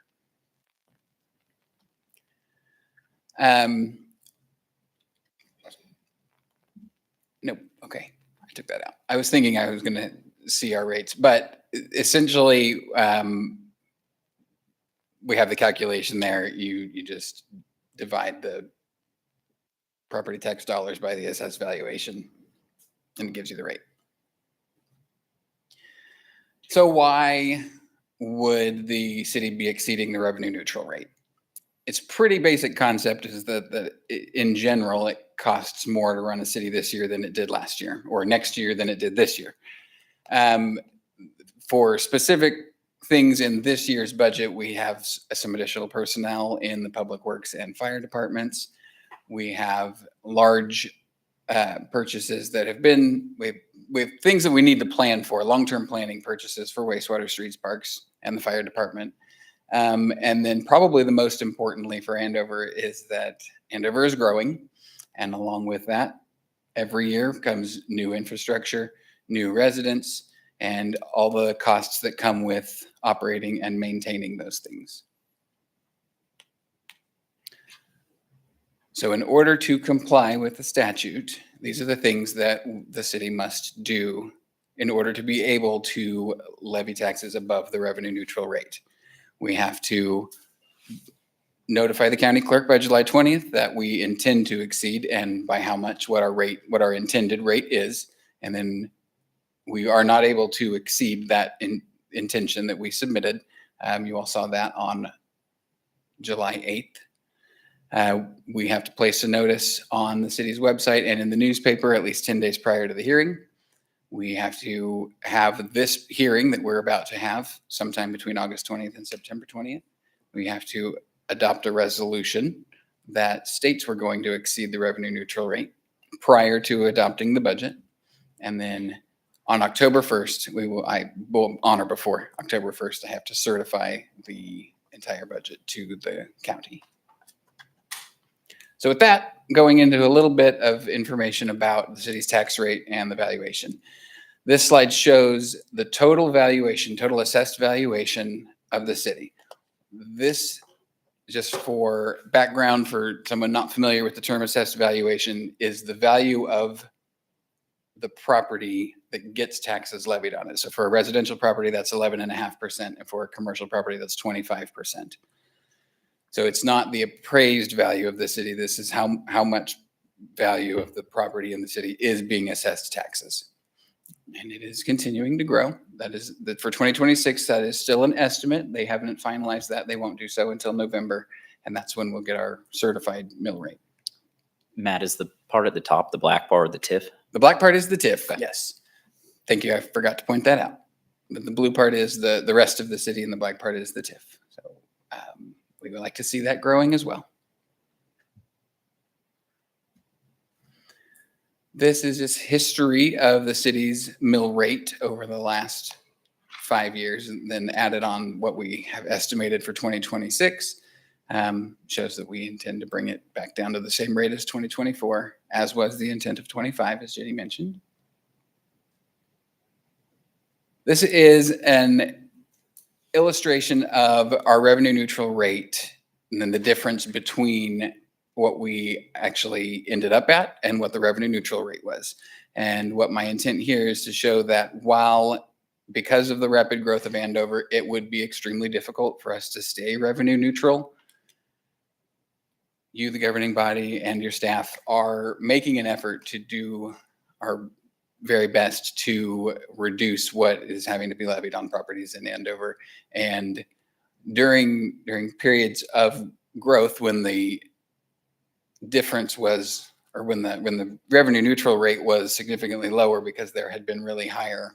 Nope. Okay. I took that out. I was thinking I was going to see our rates, but essentially we have the calculation there. You just divide the property tax dollars by the assessed valuation, and it gives you the rate. So why would the city be exceeding the revenue neutral rate? It's pretty basic concept is that in general, it costs more to run a city this year than it did last year, or next year than it did this year. For specific things in this year's budget, we have some additional personnel in the public works and fire departments. We have large purchases that have been, we have things that we need to plan for, long-term planning purchases for wastewater, streets, parks, and the fire department. And then probably the most importantly for Andover is that Andover is growing. And along with that, every year comes new infrastructure, new residents, and all the costs that come with operating and maintaining those things. So in order to comply with the statute, these are the things that the city must do in order to be able to levy taxes above the revenue neutral rate. We have to notify the county clerk by July 20th that we intend to exceed, and by how much, what our intended rate is. And then we are not able to exceed that intention that we submitted. You all saw that on July 8th. We have to place a notice on the city's website and in the newspaper at least 10 days prior to the hearing. We have to have this hearing that we're about to have sometime between August 20th and September 20th. We have to adopt a resolution that states we're going to exceed the revenue neutral rate prior to adopting the budget. And then on October 1st, I will honor before October 1st, I have to certify the entire budget to the county. So with that, going into a little bit of information about the city's tax rate and the valuation. This slide shows the total valuation, total assessed valuation of the city. This, just for background for someone not familiar with the term assessed valuation, is the value of the property that gets taxes levied on it. So for a residential property, that's 11.5%. And for a commercial property, that's 25%. So it's not the appraised value of the city. This is how much value of the property in the city is being assessed taxes. And it is continuing to grow. That is that for 2026, that is still an estimate. They haven't finalized that. They won't do so until November. And that's when we'll get our certified mill rate. Matt, is the part at the top, the black bar, the TIF? The black part is the TIF, yes. Thank you. I forgot to point that out. The blue part is the rest of the city and the black part is the TIF. So we would like to see that growing as well. This is just history of the city's mill rate over the last 5 years, and then added on what we have estimated for 2026. Shows that we intend to bring it back down to the same rate as 2024, as was the intent of 25, as Jenny mentioned. This is an illustration of our revenue neutral rate and then the difference between what we actually ended up at and what the revenue neutral rate was. And what my intent here is to show that while, because of the rapid growth of Andover, it would be extremely difficult for us to stay revenue neutral. You, the governing body, and your staff are making an effort to do our very best to reduce what is having to be levied on properties in Andover. And during periods of growth, when the difference was, or when the revenue neutral rate was significantly lower because there had been really higher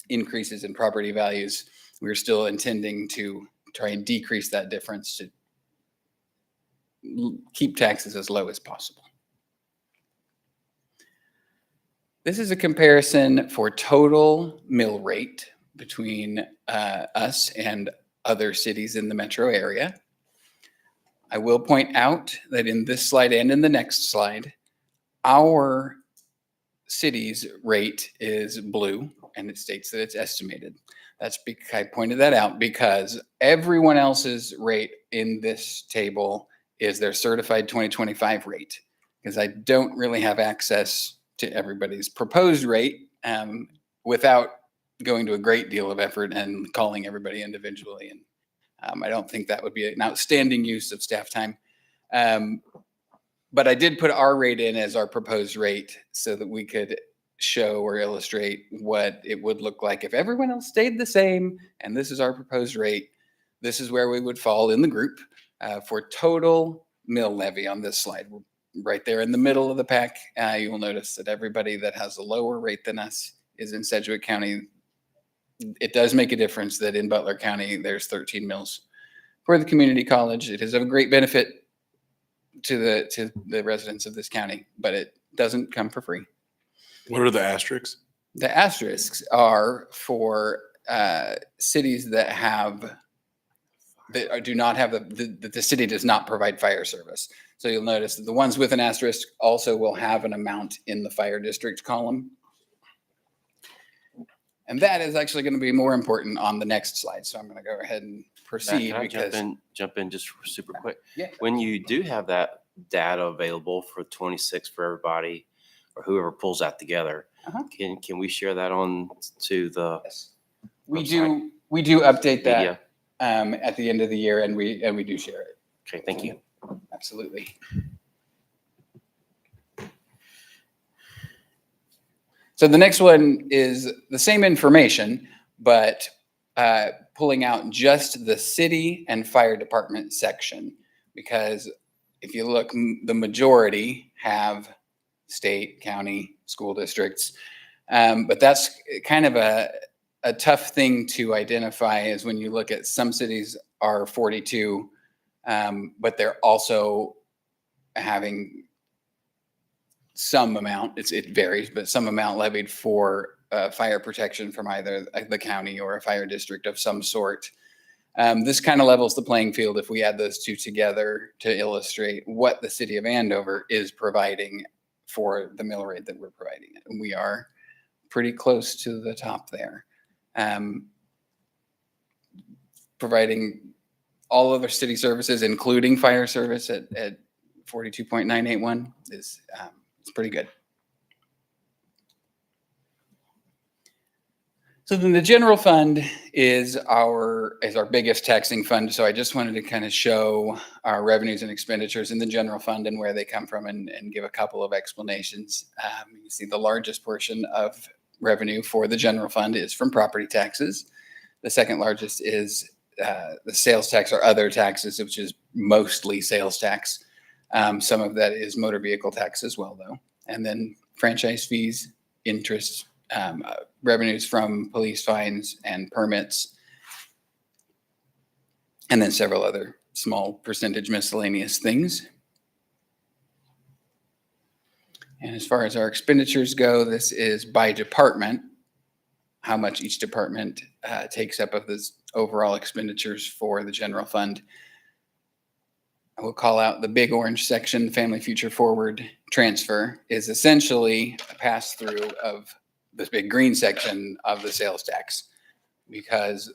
increases in property values, we were still intending to try and decrease that difference to keep taxes as low as possible. This is a comparison for total mill rate between us and other cities in the metro area. I will point out that in this slide and in the next slide, our city's rate is blue and it states that it's estimated. That's because I pointed that out because everyone else's rate in this table is their certified 2025 rate, because I don't really have access to everybody's proposed rate without going to a great deal of effort and calling everybody individually. And I don't think that would be an outstanding use of staff time. But I did put our rate in as our proposed rate so that we could show or illustrate what it would look like if everyone else stayed the same. And this is our proposed rate. This is where we would fall in the group for total mill levy on this slide. We're right there in the middle of the pack. You will notice that everybody that has a lower rate than us is in Sedgwick County. It does make a difference that in Butler County, there's 13 mills for the community college. It is of great benefit to the residents of this county, but it doesn't come for free. What are the asterisks? The asterisks are for cities that do not have the city does not provide fire service. So you'll notice that the ones with an asterisk also will have an amount in the fire district column. And that is actually going to be more important on the next slide. So I'm going to go ahead and Matt, proceed can I because jump in just super quick? Yeah. When you do have that data available for 26 for everybody, or whoever pulls that together, can we share that on to the? Yes. We website? do update that Media? at the end of the year, and we do share it. Okay, thank you. Absolutely. So the next one is the same information, but pulling out just the city and fire department section, because if you look, the majority have state, county, school districts, but that's kind of a tough thing to identify is when you look at some cities are 42, but they're also having some amount, it varies, but some amount levied for fire protection from either the county or a fire district of some sort. This kind of levels the playing field if we add those two together to illustrate what the city of Andover is providing for the mill rate that we're providing. And we are pretty close to the top there. Providing all other city services, including fire service at 42.981 is it's pretty good. So then the general fund is our biggest taxing fund. So I just wanted to kind of show our revenues and expenditures in the general fund and where they come from and give a couple of explanations. You see the largest portion of revenue for the general fund is from property taxes. The second largest is the sales tax or other taxes, which is mostly sales tax. Some of that is motor vehicle tax as well, though. And then franchise fees, interest, revenues from police fines and permits, and then several other small percentage miscellaneous things. And as far as our expenditures go, this is by department, how much each department takes up of this overall expenditures for the general fund. I will call out the big orange section, the Family Future Forward transfer is essentially a pass through of this big green section of the sales tax, because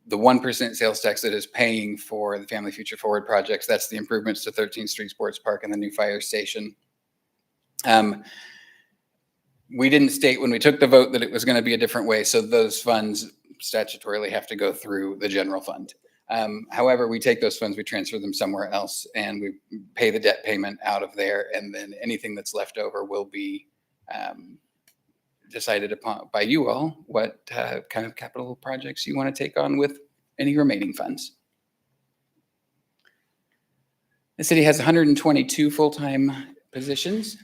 the 1% sales tax that is paying for the Family Future Forward projects. That's the improvements to 13th Street Sports Park and the new fire station. We didn't state when we took the vote that it was going to be a different way, so those funds statutorily have to go through the general fund. However, we take those funds, we transfer them somewhere else, and we pay the debt payment out of there, and then anything that's left over will be decided upon by you all what kind of capital projects you want to take on with any remaining funds. The city has 122 full-time positions.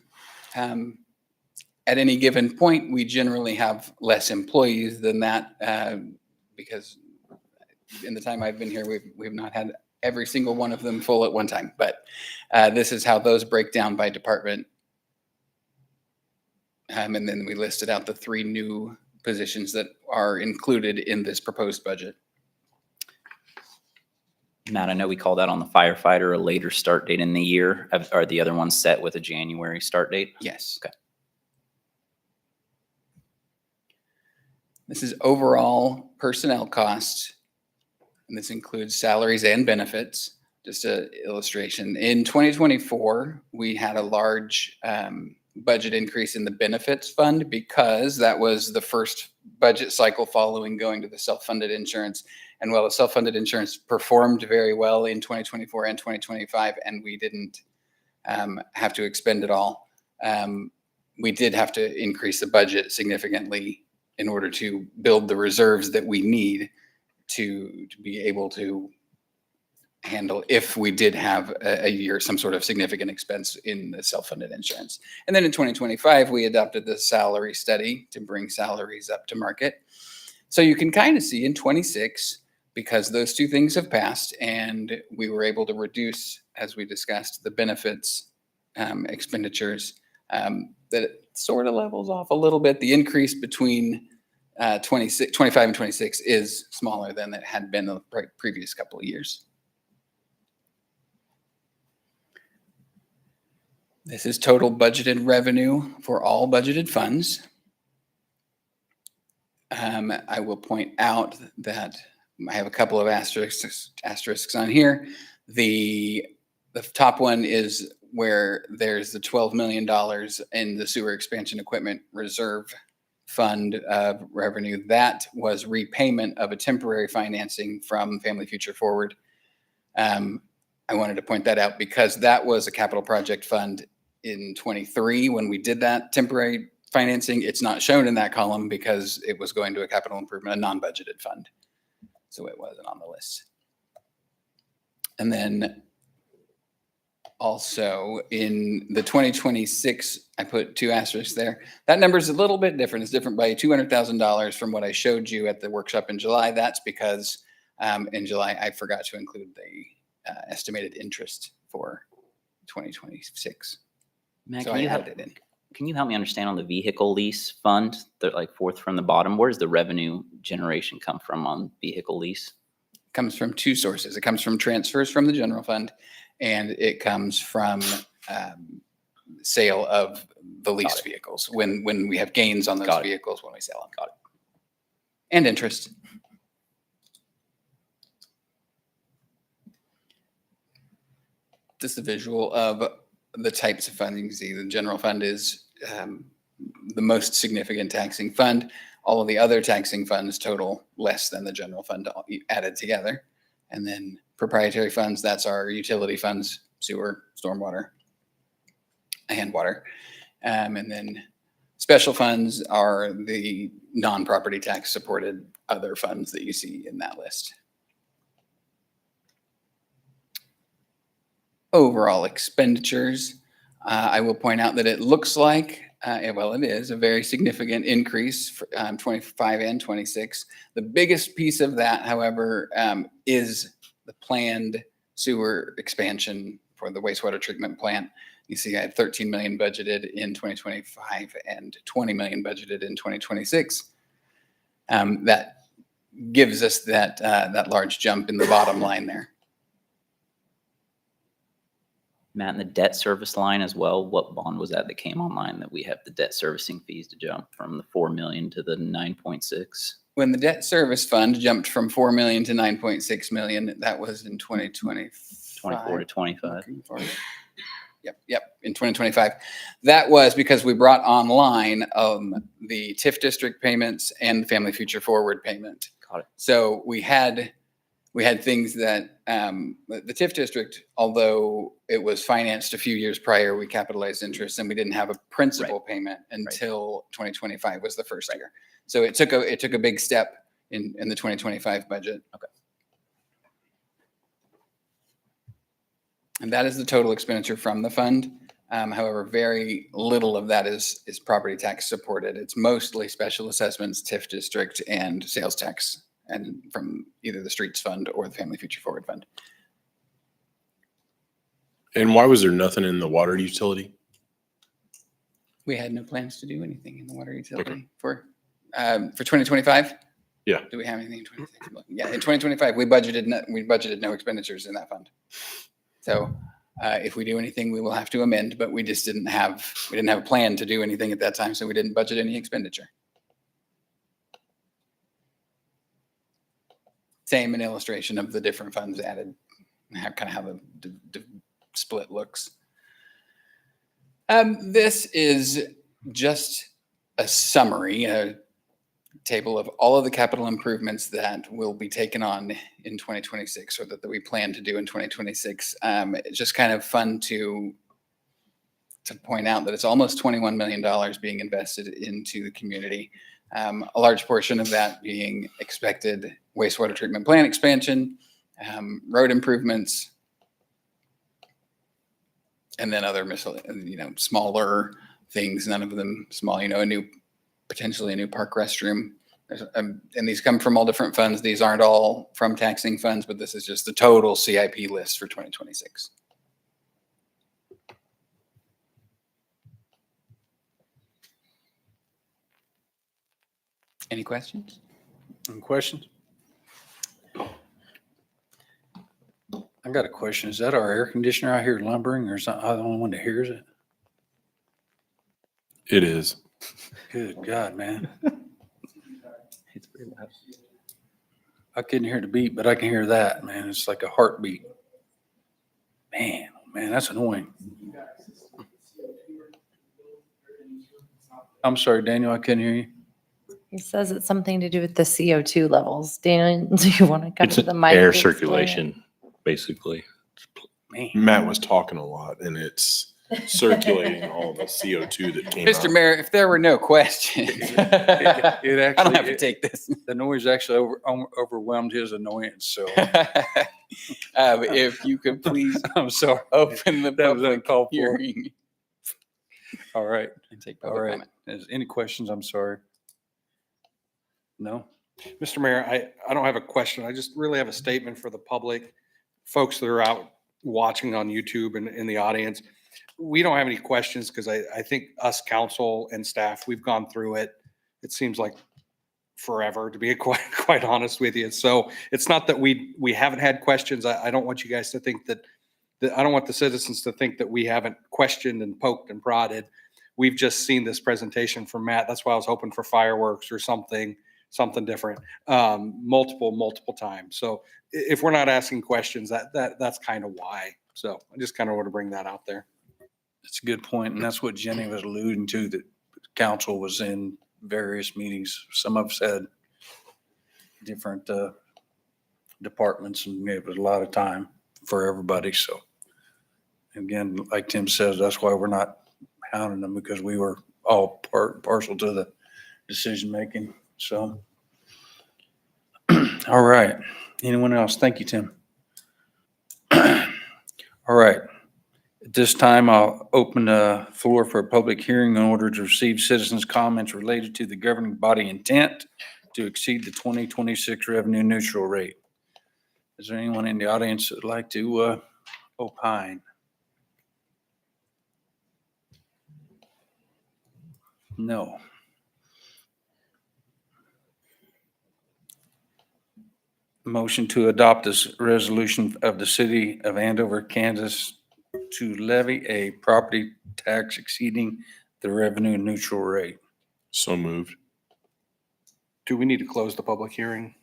At any given point, we generally have less employees than that because in the time I've been here, we've not had every single one of them full at one time. But this is how those break down by department. And then we listed out the 3 new positions that are included in this proposed budget. Matt, I know we called out on the firefighter a later start date in the year. Are the other ones set with a January start date? Yes. Okay. This is overall personnel costs, and this includes salaries and benefits. Just an illustration. In 2024, we had a large budget increase in the benefits fund because that was the first budget cycle following going to the self-funded insurance. And while the self-funded insurance performed very well in 2024 and 2025, and we didn't have to expend it all, we did have to increase the budget significantly in order to build the reserves that we need to be able to handle if we did have a year, some sort of significant expense in the self-funded insurance. And then in 2025, we adopted the salary study to bring salaries up to market. So you can kind of see in 26, because those 2 things have passed and we were able to reduce, as we discussed, the benefits expenditures, that it sort of levels off a little bit. The increase between 25 and 26 is smaller than it had been the previous couple of years. This is total budgeted revenue for all budgeted funds. I will point out that I have a couple of asterisks on here. The top one is where there's the $12 million in the sewer expansion equipment reserve fund revenue. That was repayment of a temporary financing from Family Future Forward. I wanted to point that out because that was a capital project fund in 23 when we did that temporary financing. It's not shown in that column because it was going to a capital improvement, a non-budgeted fund. So it wasn't on the list. And then also in the 2026, I put 2 asterisks there. That number is a little bit different. It's different by $200,000 from what I showed you at the workshop in July. That's because in July, I forgot to include the estimated interest for 2026. Matt, So can I you added help, it in. can you help me understand on the vehicle lease fund, the like 4th from the bottom, where does the revenue generation come from on vehicle lease? Comes from 2 sources. It comes from transfers from the general fund, and it comes from sale of the leased vehicles when we have gains on those vehicles when we sell them. Got it. And interest. Just a visual of the types of funding. You can see the general fund is the most significant taxing fund. All of the other taxing funds total less than the general fund added together. And then proprietary funds, that's our utility funds, sewer, stormwater, and water. And then special funds are the non-property tax supported other funds that you see in that list. Overall expenditures, I will point out that it looks like, well, it is a very significant increase for 25 and 26. The biggest piece of that, however, is the planned sewer expansion for the wastewater treatment plant. You see, I had 13 million budgeted in 2025 and 20 million budgeted in 2026. That gives us that large jump in the bottom line there. Matt, in the debt service line as well, what bond was that came online that we have the debt servicing fees to jump from the 4 million to the 9.6? When the debt service fund jumped from 4 million to 9.6 million, that was in 2020. 24 to 25. Looking for it. Yep, in 2025. That was because we brought online the TIF district payments and the Family Future Forward payment. Got it. So we had things that the TIF district, although it was financed a few years prior, we capitalized interest and we didn't have a principal payment until 2025 was the first year. So it took a big step in the 2025 budget. Okay. And that is the total expenditure from the fund. However, very little of that is property tax supported. It's mostly special assessments, TIF district, and sales tax, and from either the streets fund or the Family Future Forward fund. And why was there nothing in the water utility? We had no plans to do anything in the water utility for 2025. Yeah. Do we have anything in 2026? Yeah, in 2025, we budgeted no expenditures in that fund. So if we do anything, we will have to amend, but we just didn't have a plan to do anything at that time, so we didn't budget any expenditure. Same an illustration of the different funds added, kind of how the split looks. This is just a summary, a table of all of the capital improvements that will be taken on in 2026, or that we plan to do in 2026. It's just kind of fun to point out that it's almost $21 million being invested into the community. A large portion of that being expected wastewater treatment plant expansion, road improvements, and then other smaller things, none of them small, potentially a new park restroom. And these come from all different funds. These aren't all from taxing funds, but this is just the total CIP list for 2026. Any questions? Any questions? I got a question. Is that our air conditioner out here lumbering, or is that I the only one that hears it? It is. Good God, man. It's pretty loud. I couldn't hear the beat, but I can hear that, man. It's like a heartbeat. Man, oh man, that's annoying. I'm sorry, Daniel, I couldn't hear you. He says it's something to do with the CO2 levels. Daniel, do you want to come It's to the mic? air and explain it? circulation, basically. Matt was talking a lot, and it's circulating all the CO2 that came Mr. out. Mayor, if there were no questions, It actually, I don't have to take this. The noise actually overwhelmed his annoyance, so. If you could please I'm sorry. open the That was public uncalled for. hearing. All right. And take All public right. comment. Is any questions? I'm sorry. No? Mr. Mayor, I don't have a question. I just really have a statement for the public, folks that are out watching on YouTube and in the audience. We don't have any questions because I think us council and staff, we've gone through it. It seems like forever, to be quite honest with you. So it's not that we haven't had questions. I don't want you guys to think that I don't want the citizens to think that we haven't questioned and poked and prodded. We've just seen this presentation from Matt. That's why I was hoping for fireworks or something different, multiple times. So if we're not asking questions, that's kind of why. So I just kind of want to bring that out there. That's a good point, and that's what Jenny was alluding to, that council was in various meetings. Some of us had different departments, and it was a lot of time for everybody. So again, like Tim says, that's why we're not hounding them, because we were all part and parcel to the decision-making. So, all right. Anyone else? Thank you, Tim. All right. At this time, I'll open the floor for a public hearing in order to receive citizens' comments related to the governing body intent to exceed the 2026 revenue neutral rate. Is there anyone in the audience that would like to opine? No. Motion to adopt this resolution of the city of Andover, Kansas, to levy a property tax exceeding the revenue neutral rate. So moved. Do we need to close the public hearing?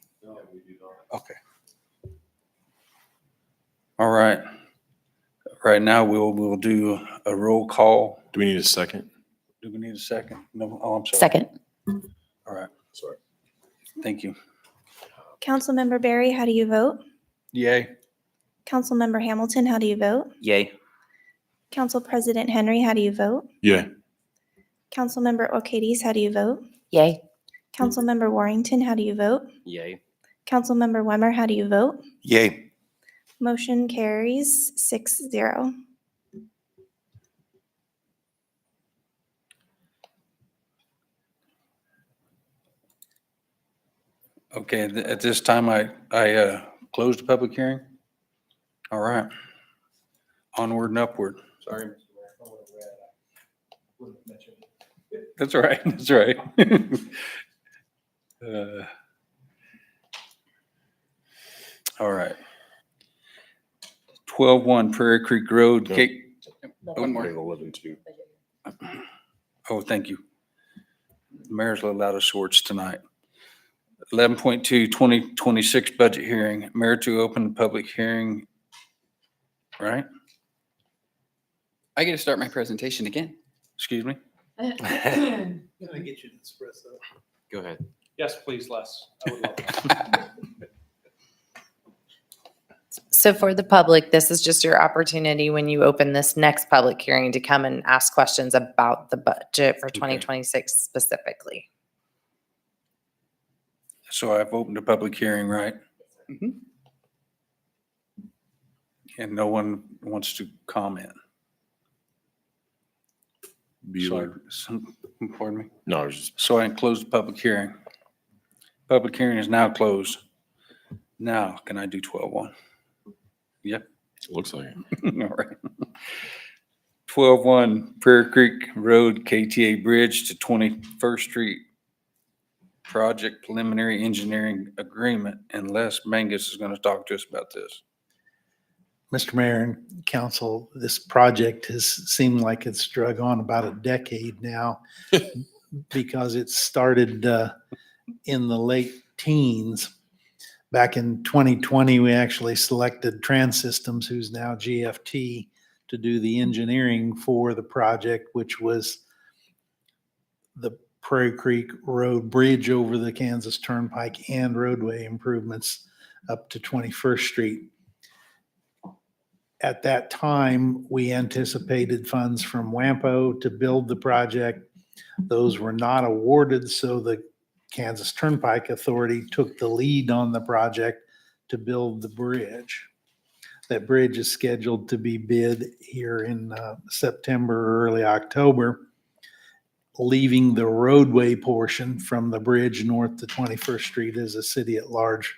Okay. All right. Right now, we'll do a roll call. Do we need a second? Do we need a second? No, oh, I'm sorry. Second. All right. Sorry. Thank you. Councilmember Barry, how do you vote? Yay. Councilmember Hamilton, how do you vote? Yay. Council President Henry, how do you vote? Yeah. Councilmember O'Cades, how do you vote? Yay. Councilmember Warrington, how do you vote? Yay. Councilmember Weimer, how do you vote? Yay. Motion carries 6-0. Okay, at this time, I close the public hearing. All right. Onward and upward. Sorry. That's all right. That's all right. All right. 12-1 Prairie Creek Road. No. One more. 11-2. Oh, thank you. The Mayor's a little out of sorts tonight. 11.2, 2026 budget hearing. Mayor to open the public hearing. Right? I get to start my presentation again. Excuse me? Can I get you an espresso? Go ahead. Yes, please, Les. I would love it. So for the public, this is just your opportunity when you open this next public hearing to come and ask questions about the budget for 2026 specifically. So I've opened a public hearing, right? Mhm. And no one wants to comment. Bueller. Pardon me? No, I was just, So I can close the public hearing. Public hearing is now closed. Now, can I do 12-1? Yep. looks like it. All right. 12-1 Prairie Creek Road KTA Bridge to 21st Street Project Preliminary Engineering Agreement, and Les Mangus is going to talk to us about this. Mr. Mayor and council, this project has seemed like it's drug on about a decade now because it started in the late teens. Back in 2020, we actually selected Trans Systems, who's now GFT, to do the engineering for the project, which was the Prairie Creek Road Bridge over the Kansas Turnpike and roadway improvements up to 21st Street. At that time, we anticipated funds from WAMPO to build the project. Those were not awarded, so the Kansas Turnpike Authority took the lead on the project to build the bridge. That bridge is scheduled to be bid here in September or early October, leaving the roadway portion from the bridge north to 21st Street as a city at large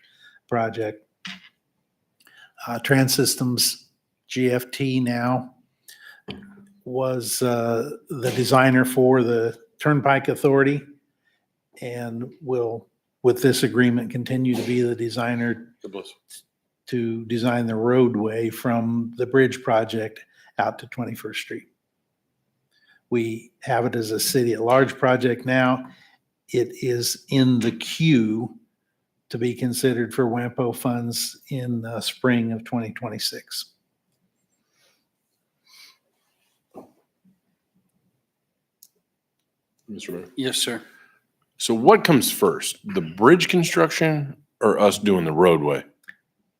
project. Trans Systems GFT now was the designer for the Turnpike Authority and will, with this agreement, continue to be the designer to design the roadway from the bridge project out to 21st Street. We have it as a city at large project now. It is in the queue to be considered for WAMPO funds in spring of 2026. Mr. Mayor. Yes, sir. So what comes first, the bridge construction or us doing the roadway?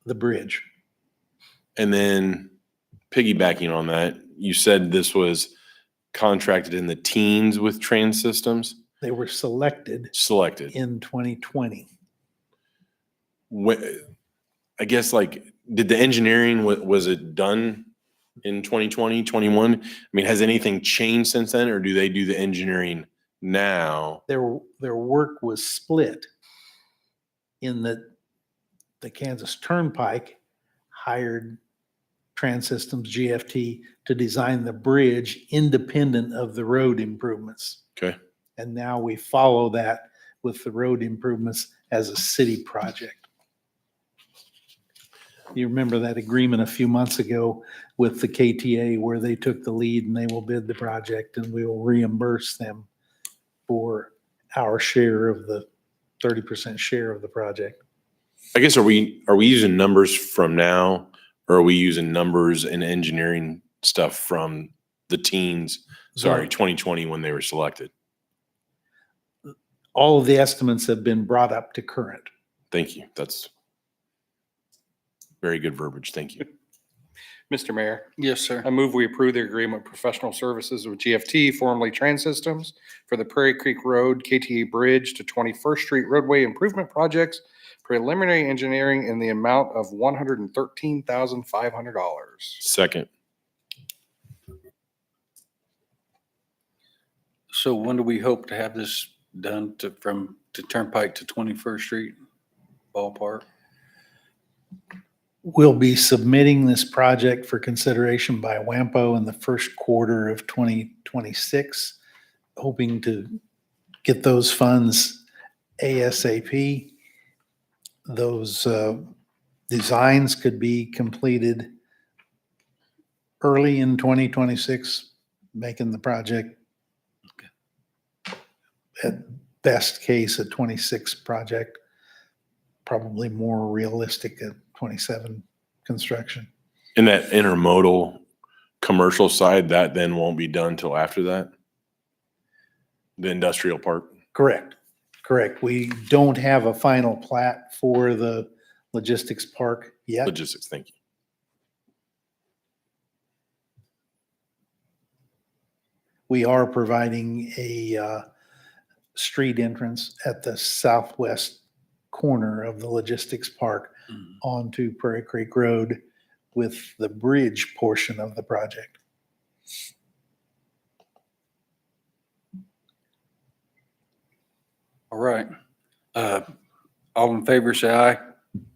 The bridge. And then piggybacking on that, you said this was contracted in the teens with Trans Systems? They were selected Selected. in 2020. I guess like, did the engineering, was it done in 2020, 21? I mean, has anything changed since then or do they do the engineering now? Their work was split in that the Kansas Turnpike hired Trans Systems GFT to design the bridge independent of the road improvements. Okay. And now we follow that with the road improvements as a city project. You remember that agreement a few months ago with the KTA where they took the lead and they will bid the project and we will reimburse them for our share of the 30% share of the project. I guess, are we using numbers from now, or are we using numbers and engineering stuff from the teens? Sorry, 2020 when they were selected. All of the estimates have been brought up to current. Thank you. That's very good verbiage. Thank you. Mr. Mayor, Yes, sir. I move we approve the agreement with professional services with GFT, formerly Trans Systems, for the Prairie Creek Road KTA Bridge to 21st Street roadway improvement projects, preliminary engineering in the amount of $113,500. Second. So when do we hope to have this done from Turnpike to 21st Street ballpark? We'll be submitting this project for consideration by WAMPO in the first quarter of 2026, hoping to get those funds ASAP. Those designs could be completed early in 2026, making the project at best case a 26 project, probably more realistic at 27 construction. And that intermodal commercial side, that then won't be done till after that? The industrial part? Correct. We don't have a final plat for the logistics park yet. Logistics, thank you. We are providing a street entrance at the southwest corner of the logistics park onto Prairie Creek Road with the bridge portion of the project. All right. All in favor, say aye.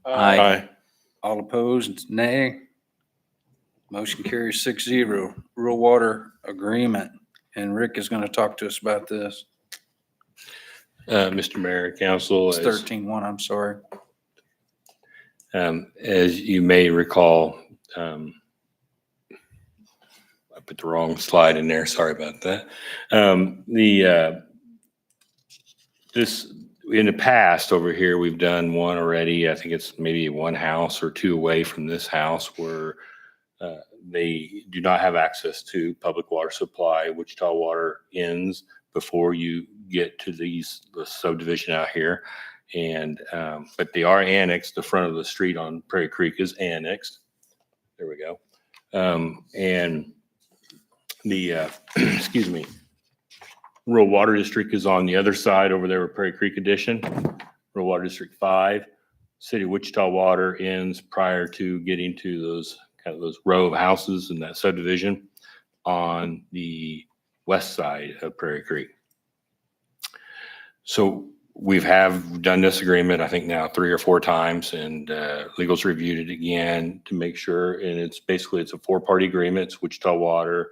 Aye. All opposed, nay. Motion carries 6-0. Rural water agreement. And Rick is going to talk to us about this. Mr. Mayor, Council. It's 13-1, I'm sorry. As you may recall, I put the wrong slide in there. Sorry about that. This in the past over here, we've done one already. I think it's maybe one house or two away from this house where they do not have access to public water supply. Wichita Water ends before you get to the subdivision out here. And, but they are annexed. The front of the street on Prairie Creek is annexed. There we go. And the, excuse me, Rural Water District is on the other side over there with Prairie Creek Addition. Rural Water District 5, City of Wichita Water ends prior to getting to those kind of those row of houses in that subdivision on the west side of Prairie Creek. So we have done this agreement, I think now 3 or 4 times, and legal's reviewed it again to make sure. And it's basically, it's a 4-party agreement. It's Wichita Water,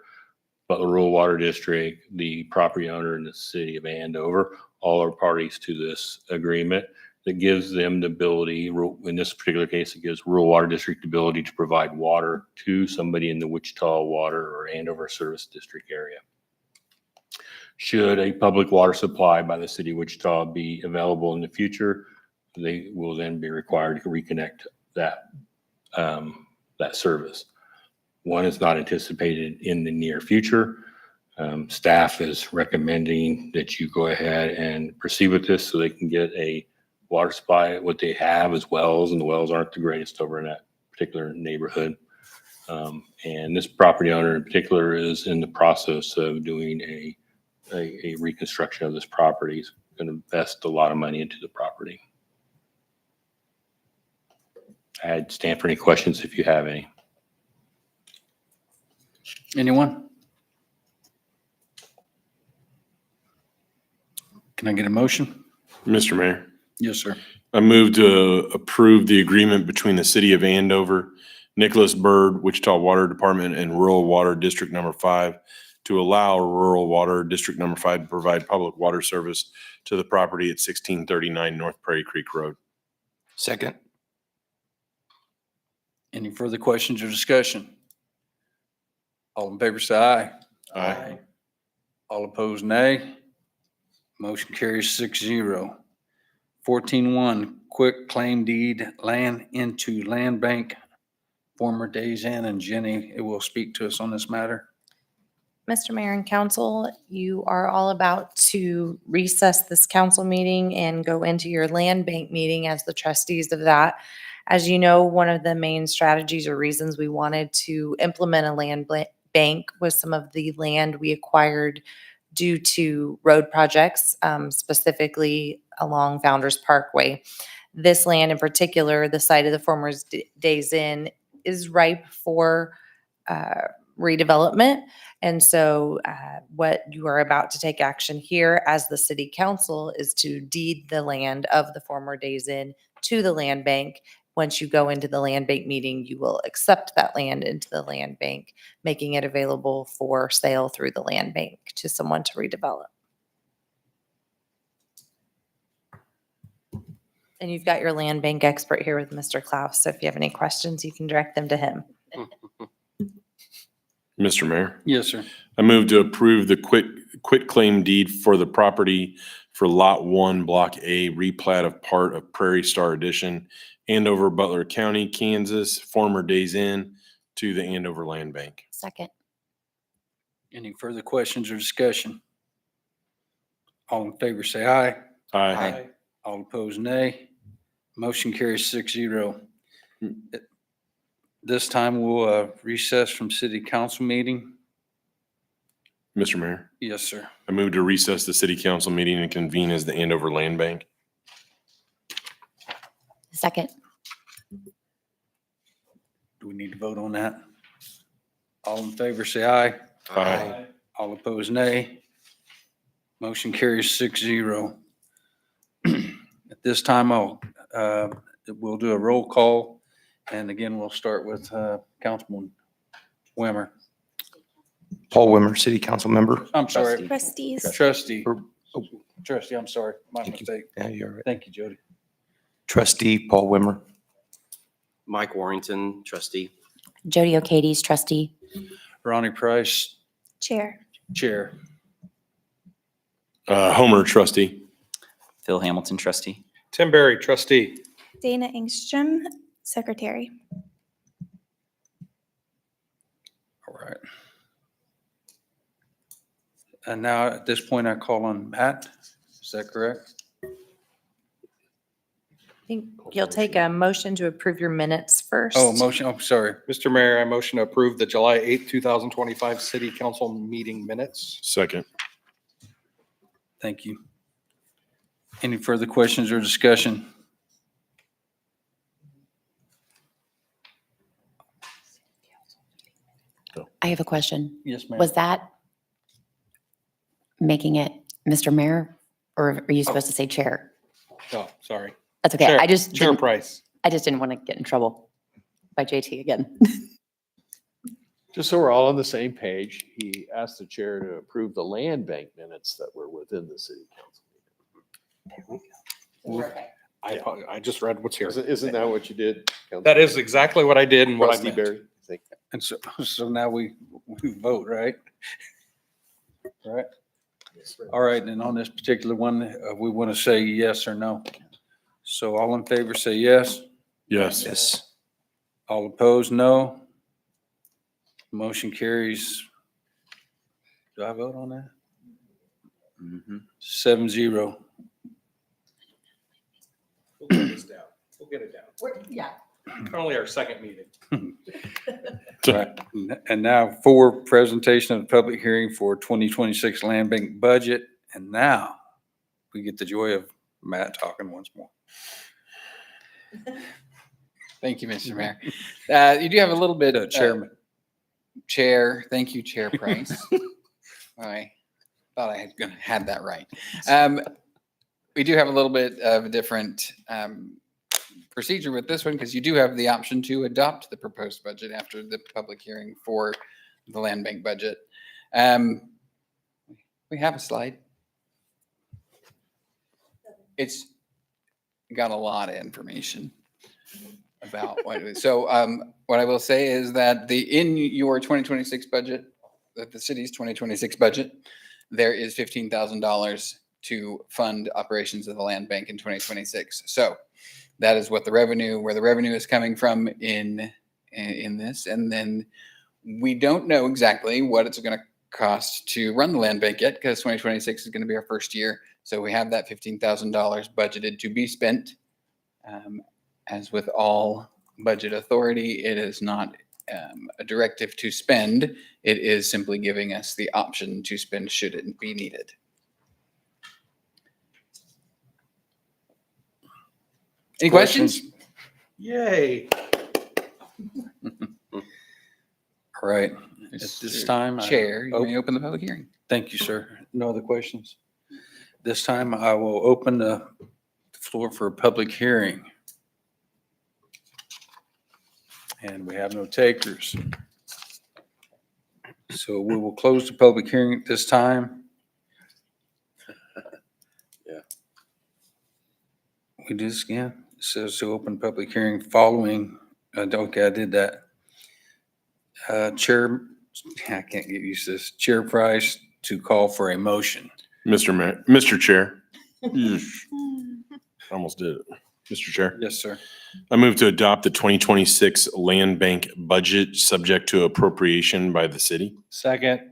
Butler Rural Water District, the property owner, and the city of Andover. All are parties to this agreement that gives them the ability, in this particular case, it gives Rural Water District the ability to provide water to somebody in the Wichita Water or Andover Service District area. Should a public water supply by the city of Wichita be available in the future, they will then be required to reconnect that, that service. One is not anticipated in the near future. Staff is recommending that you go ahead and proceed with this so they can get a water supply. What they have is wells, and the wells aren't the greatest over in that particular neighborhood. And this property owner in particular is in the process of doing a reconstruction of this property. He's going to invest a lot of money into the property. I'd stand for any questions if you have any. Anyone? Can I get a motion? Mr. Mayor, Yes, sir. I move to approve the agreement between the city of Andover, Nicholas Bird, Wichita Water Department, and Rural Water District Number 5 to allow Rural Water District Number 5 to provide public water service to the property at 1639 North Prairie Creek Road. Second. Any further questions or discussion? All in favor, say aye. Aye. All opposed, nay. Motion carries 6-0. 14-1, quick claim deed land into land bank. Former Days Inn, and Jenny will speak to us on this matter. Mr. Mayor and Council, you are all about to recess this council meeting and go into your land bank meeting as the trustees of that. As you know, one of the main strategies or reasons we wanted to implement a land bank was some of the land we acquired due to road projects, specifically along Founders Parkway. This land in particular, the site of the former Days Inn, is ripe for redevelopment. And so what you are about to take action here as the city council is to deed the land of the former Days Inn to the land bank. Once you go into the land bank meeting, you will accept that land into the land bank, making it available for sale through the land bank to someone to redevelop. And you've got your land bank expert here with Mr. Klaus. So if you have any questions, you can direct them to him. Mr. Mayor, Yes, sir. I move to approve the quit claim deed for the property for Lot 1, Block A, replat of part of Prairie Star Edition, Andover, Butler County, Kansas, former Days Inn, to the Andover Land Bank. Second. Any further questions or discussion? All in favor, say aye. Aye. All opposed, nay. Motion carries 6-0. This time we'll recess from city council meeting. Mr. Mayor, Yes, sir. I move to recess the city council meeting and convene as the Andover Land Bank. Second. Do we need to vote on that? All in favor, say aye. Aye. All opposed, nay. Motion carries 6-0. At this time, we'll do a roll call. And again, we'll start with Councilman Wimmer. Paul Wimmer, City Council Member. I'm sorry. Trustees. Trustee. Trustee, I'm sorry. My mistake. Yeah, you're right. Thank you, Jody. Trustee Paul Wimmer. Mike Warrington, trustee. Jody O'Kades, trustee. Ronnie Price, Chair. chair. Homer, trustee. Phil Hamilton, trustee. Tim Berry, trustee. Dana Engstrom, secretary. All right. And now at this point, I call on Matt. Is that correct? I think you'll take a motion to approve your minutes first. Oh, motion. I'm sorry. Mr. Mayor, I motion to approve the July 8th, 2025 city council meeting minutes. Second. Thank you. Any further questions or discussion? I have a question. Yes, ma'am. Was that making it Mr. Mayor, or are you supposed to say chair? Oh, sorry. That's okay. Chair- I just Chair didn't- Price. I just didn't want to get in trouble by JT again. Just so we're all on the same page, he asked the chair to approve the land bank minutes that were within the city council. I just read what's here. Isn't that what you did? That is exactly what I did and what I Trustee meant. Barry? And so now we vote, right? Right? All right, and on this particular one, we want to say yes or no. So all in favor, say yes. Yes. Yes. All opposed, no. Motion carries. Do I vote on that? 7-0. We'll get this down. We'll get it down. Yeah. Only our second meeting. Right. And now for presentation of the public hearing for 2026 Land Bank budget. And now we get the joy of Matt talking once more. Thank you, Mr. Mayor. You do have a little bit of Chairman. Chair, thank you, Chair Price. I thought I had that right. We do have a little bit of a different procedure with this one because you do have the option to adopt the proposed budget after the public hearing for the land bank budget. We have a slide. It's got a lot of information about what it is. So what I will say is that in your 2026 budget, the city's 2026 budget, there is $15,000 to fund operations of the land bank in 2026. So that is what the revenue, where the revenue is coming from in this. And then we don't know exactly what it's going to cost to run the land bank yet, because 2026 is going to be our first year. So we have that $15,000 budgeted to be spent. As with all budget authority, it is not a directive to spend. It is simply giving us the option to spend should it be needed. Any questions? Yay. All right. At this time. Chair, you may open the public hearing. Thank you, sir. No other questions? This time I will open the floor for a public hearing. And we have no takers. So we will close the public hearing at this time. Yeah. We do this again. It says to open public hearing following, okay, I did that. Chair, I can't get used to this. Chair Price to call for a motion. Mr. Chair. Almost did it. Mr. Chair. Yes, sir. I move to adopt the 2026 land bank budget subject to appropriation by the city. Second.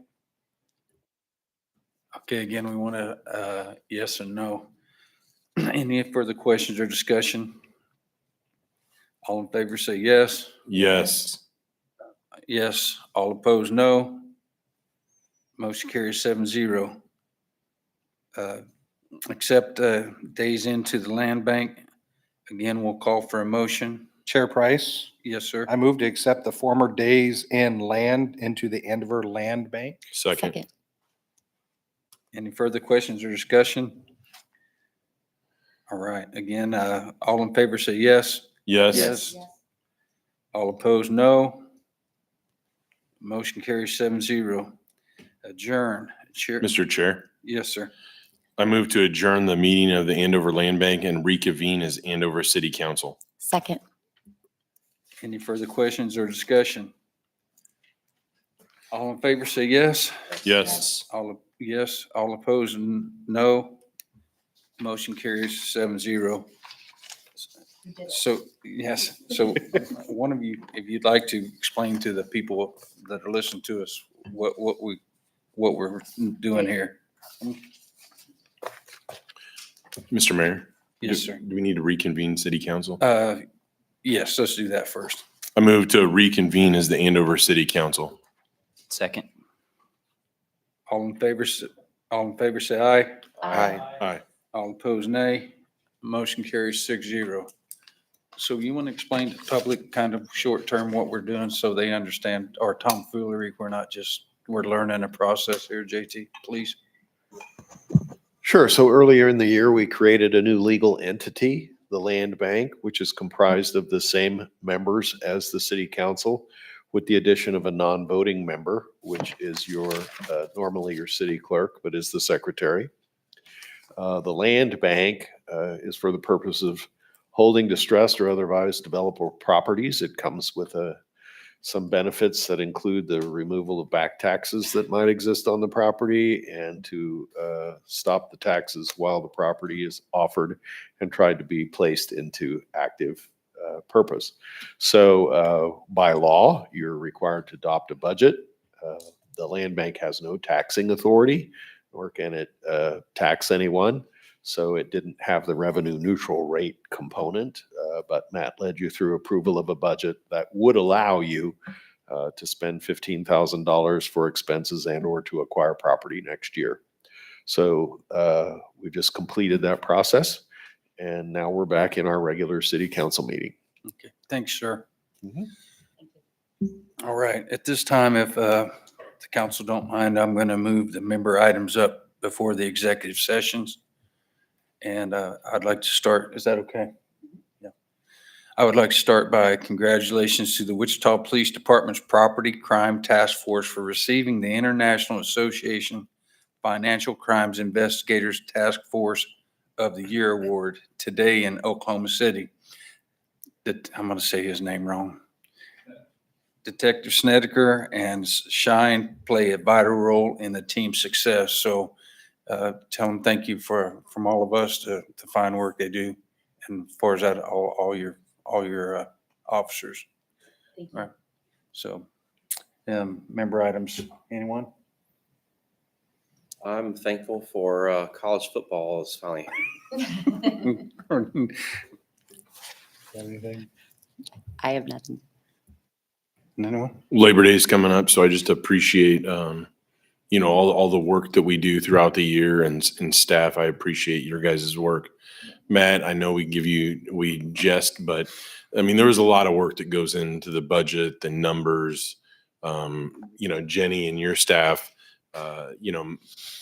Okay, again, we want to, yes and no. Any further questions or discussion? All in favor say yes. Yes. Yes. All opposed, no. Motion carries 7-0. Accept days into the land bank. Again, we'll call for a motion. Chair Price, Yes, sir. I move to accept the former days in land into the Andover Land Bank. Second. Any further questions or discussion? All right, again, all in favor say yes. Yes. All opposed, no. Motion carries 7-0. Adjourn. Chair. Mr. Chair. Yes, sir. I move to adjourn the meeting of the Andover Land Bank and reconvene as Andover City Council. Second. Any further questions or discussion? All in favor say yes. Yes. Yes, all opposed, no. Motion carries 7-0. So, yes, so one of you, if you'd like to explain to the people that are listening to us, what we're doing here. Mr. Mayor. Yes, sir. Do we need to reconvene City Council? Yes, let's do that first. I move to reconvene as the Andover City Council. Second. All in favor say aye. Aye. All opposed, nay. Motion carries 6-0. So you want to explain to the public kind of short term what we're doing so they understand our tomfoolery? We're learning a process here, JT, please. Sure. So earlier in the year, we created a new legal entity, the Land Bank, which is comprised of the same members as the city council, with the addition of a non-voting member, which is normally your city clerk, but is the secretary. The Land Bank is for the purpose of holding distressed or otherwise developable properties. It comes with some benefits that include the removal of back taxes that might exist on the property and to stop the taxes while the property is offered and tried to be placed into active purpose. So by law, you're required to adopt a budget. The Land Bank has no taxing authority, nor can it tax anyone. So it didn't have the revenue neutral rate component, but Matt led you through approval of a budget that would allow you to spend $15,000 for expenses and or to acquire property next year. So we just completed that process and now we're back in our regular city council meeting. Okay, thanks, sir. All right, at this time, if the council don't mind, I'm going to move the member items up before the executive sessions. And I'd like to start, is that okay? Yeah. I would like to start by congratulations to the Wichita Police Department's Property Crime Task Force for receiving the International Association Financial Crimes Investigators Task Force of the Year Award today in Oklahoma City. I'm going to say his name wrong. Detective Snedeker and Shine play a vital role in the team's success. So tell them thank you from all of us to the fine work they do. And as far as that, all your officers. Thank Right. So, member items, anyone? I'm thankful for college football is finally. Anything? I have nothing. Anyone? Labor Day is coming up, so I just appreciate, all the work that we do throughout the year and staff. I appreciate your guys' work. Matt, I know we jest, but I mean, there was a lot of work that goes into the budget, the numbers, Jenny and your staff,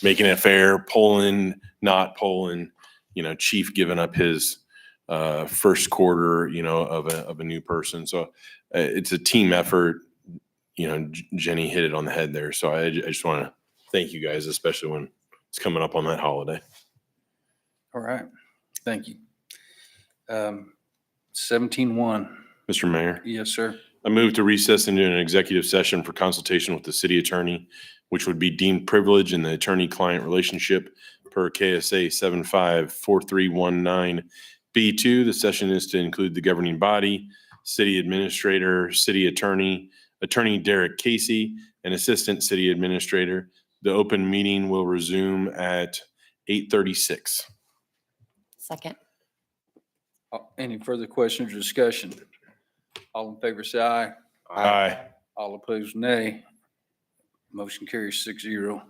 making it fair, polling, not polling, Chief giving up his first quarter, of a new person. So it's a team effort. Jenny hit it on the head there. So I just want to thank you guys, especially when it's coming up on that holiday. All right. Thank you. 17-1. Mr. Mayor, Yes, sir. I move to recess into an executive session for consultation with the city attorney, which would be deemed privilege in the attorney-client relationship per KSA 754319B2. The session is to include the governing body, city administrator, city attorney, Attorney Derek Casey, and Assistant City Administrator. The open meeting will resume at 8:36. Second. Any further questions or discussion? All in favor, say aye. Aye. All opposed, nay. Motion carries 6-0.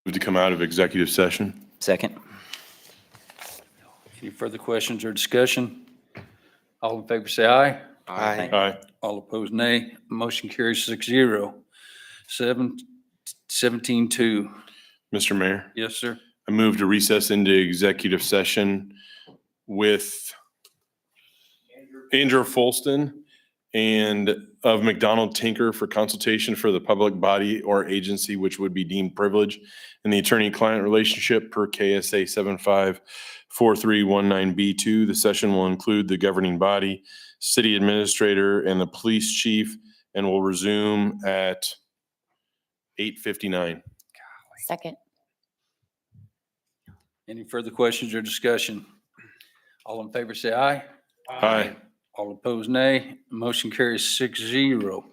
Move to come out of executive session. Second. Any further questions or discussion? All in favor, say aye. Aye. Aye. All opposed, nay. Motion carries 6-0. 17-2. Mr. Mayor, Yes, sir. I move to recess into executive session with Andrew Folston and of McDonald Tinker for consultation for the public body or agency which would be deemed privileged in the attorney-client relationship per KSA 754319B2. The session will include the governing body, city administrator, and the police chief, and will resume at 8:59. Second. Any further questions or discussion? All in favor, say aye. Aye. All opposed, nay. Motion carries 6-0.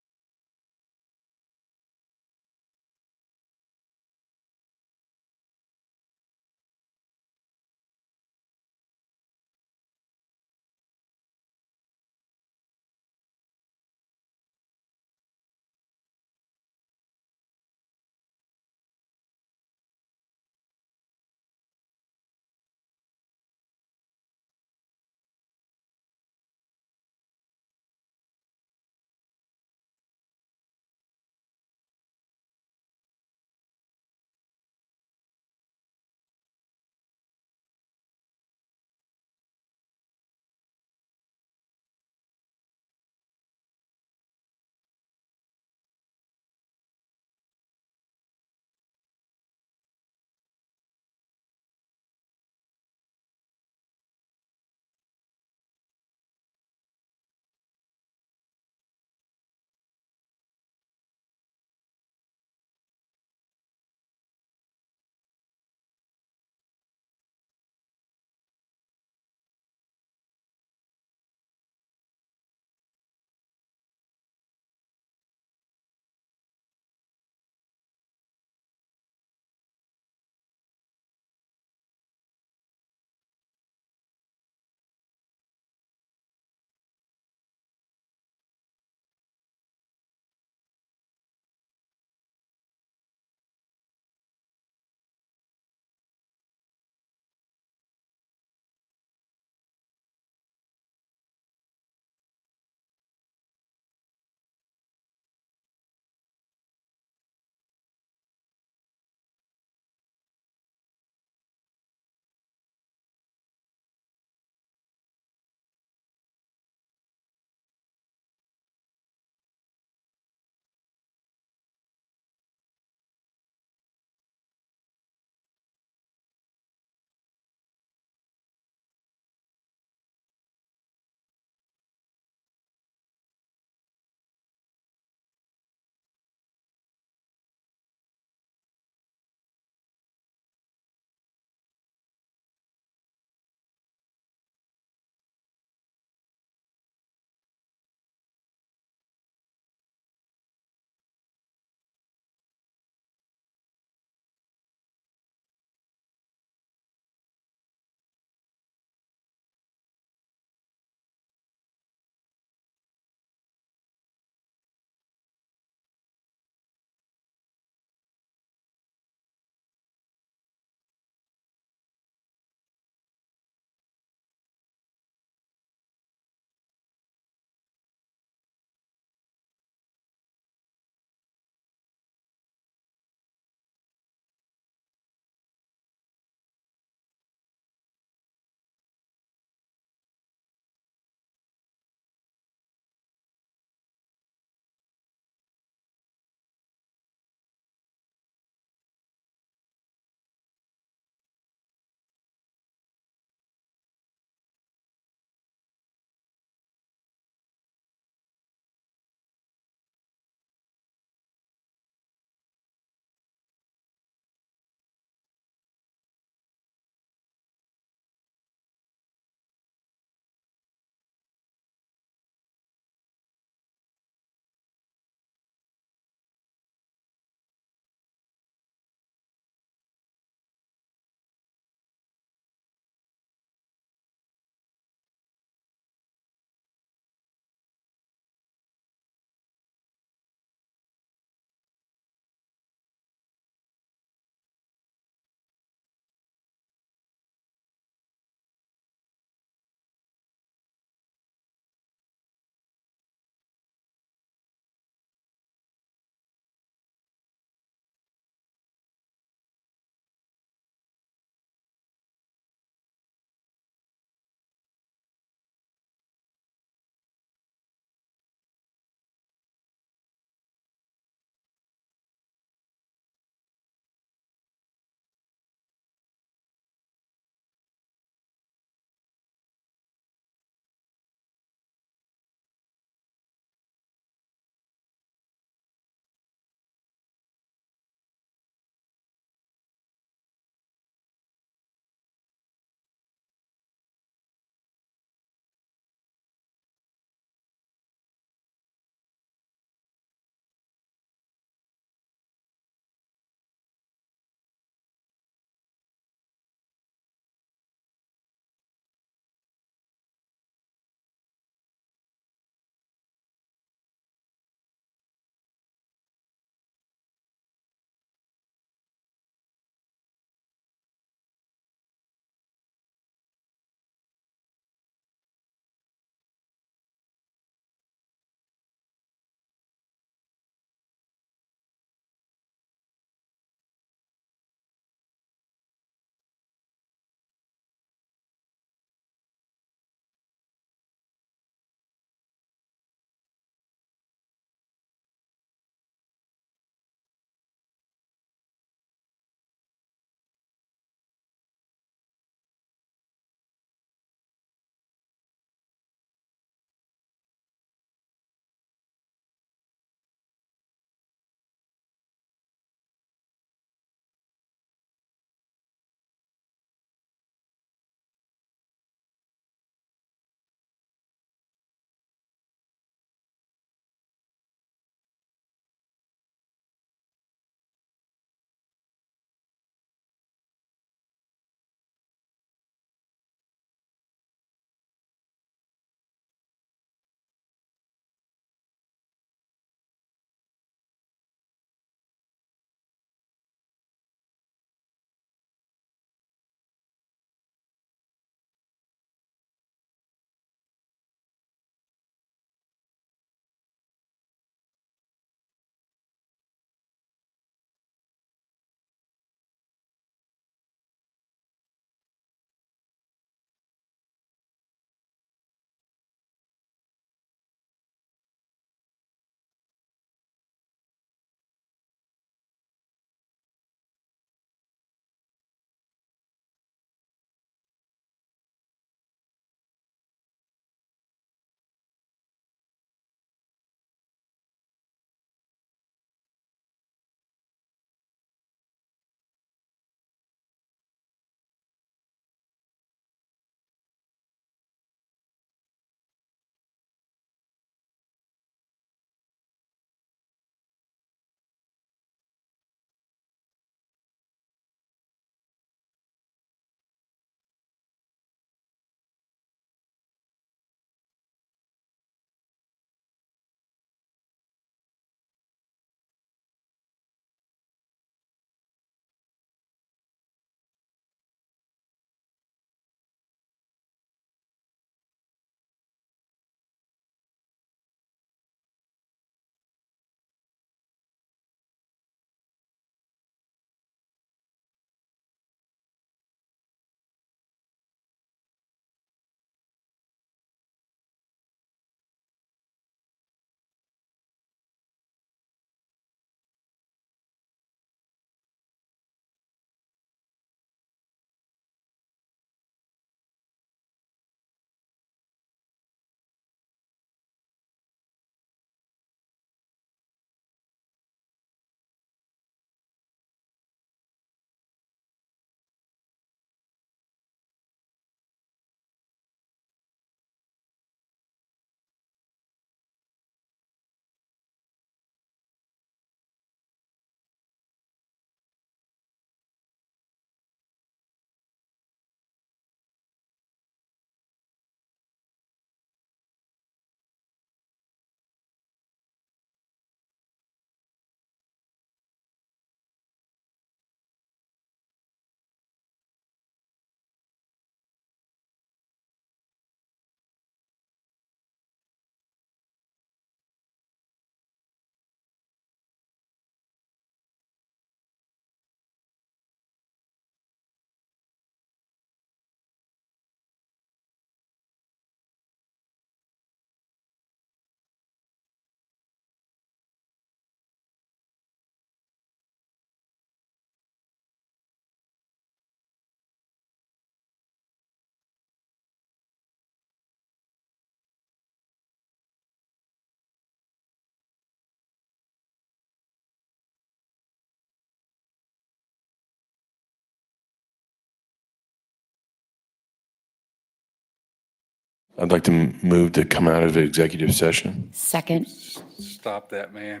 I'd like to move to come out of executive session. Second. Stop that, man.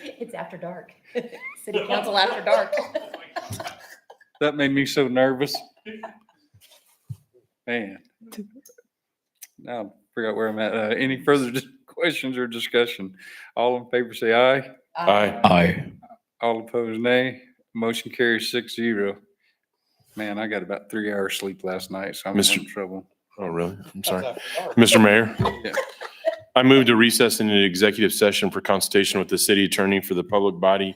It's after dark. City council after dark. That made me so nervous. Man. Now I forgot where I'm at. Any further questions or discussion? All in favor say aye. Aye. Aye. All opposed, nay. Motion carries 6-0. Man, I got about 3 hours sleep last night, so I'm Mr. having trouble. Oh, really? I'm sorry. Mr. Mayor, Yeah. I move to recess into executive session for consultation with the city attorney for the public body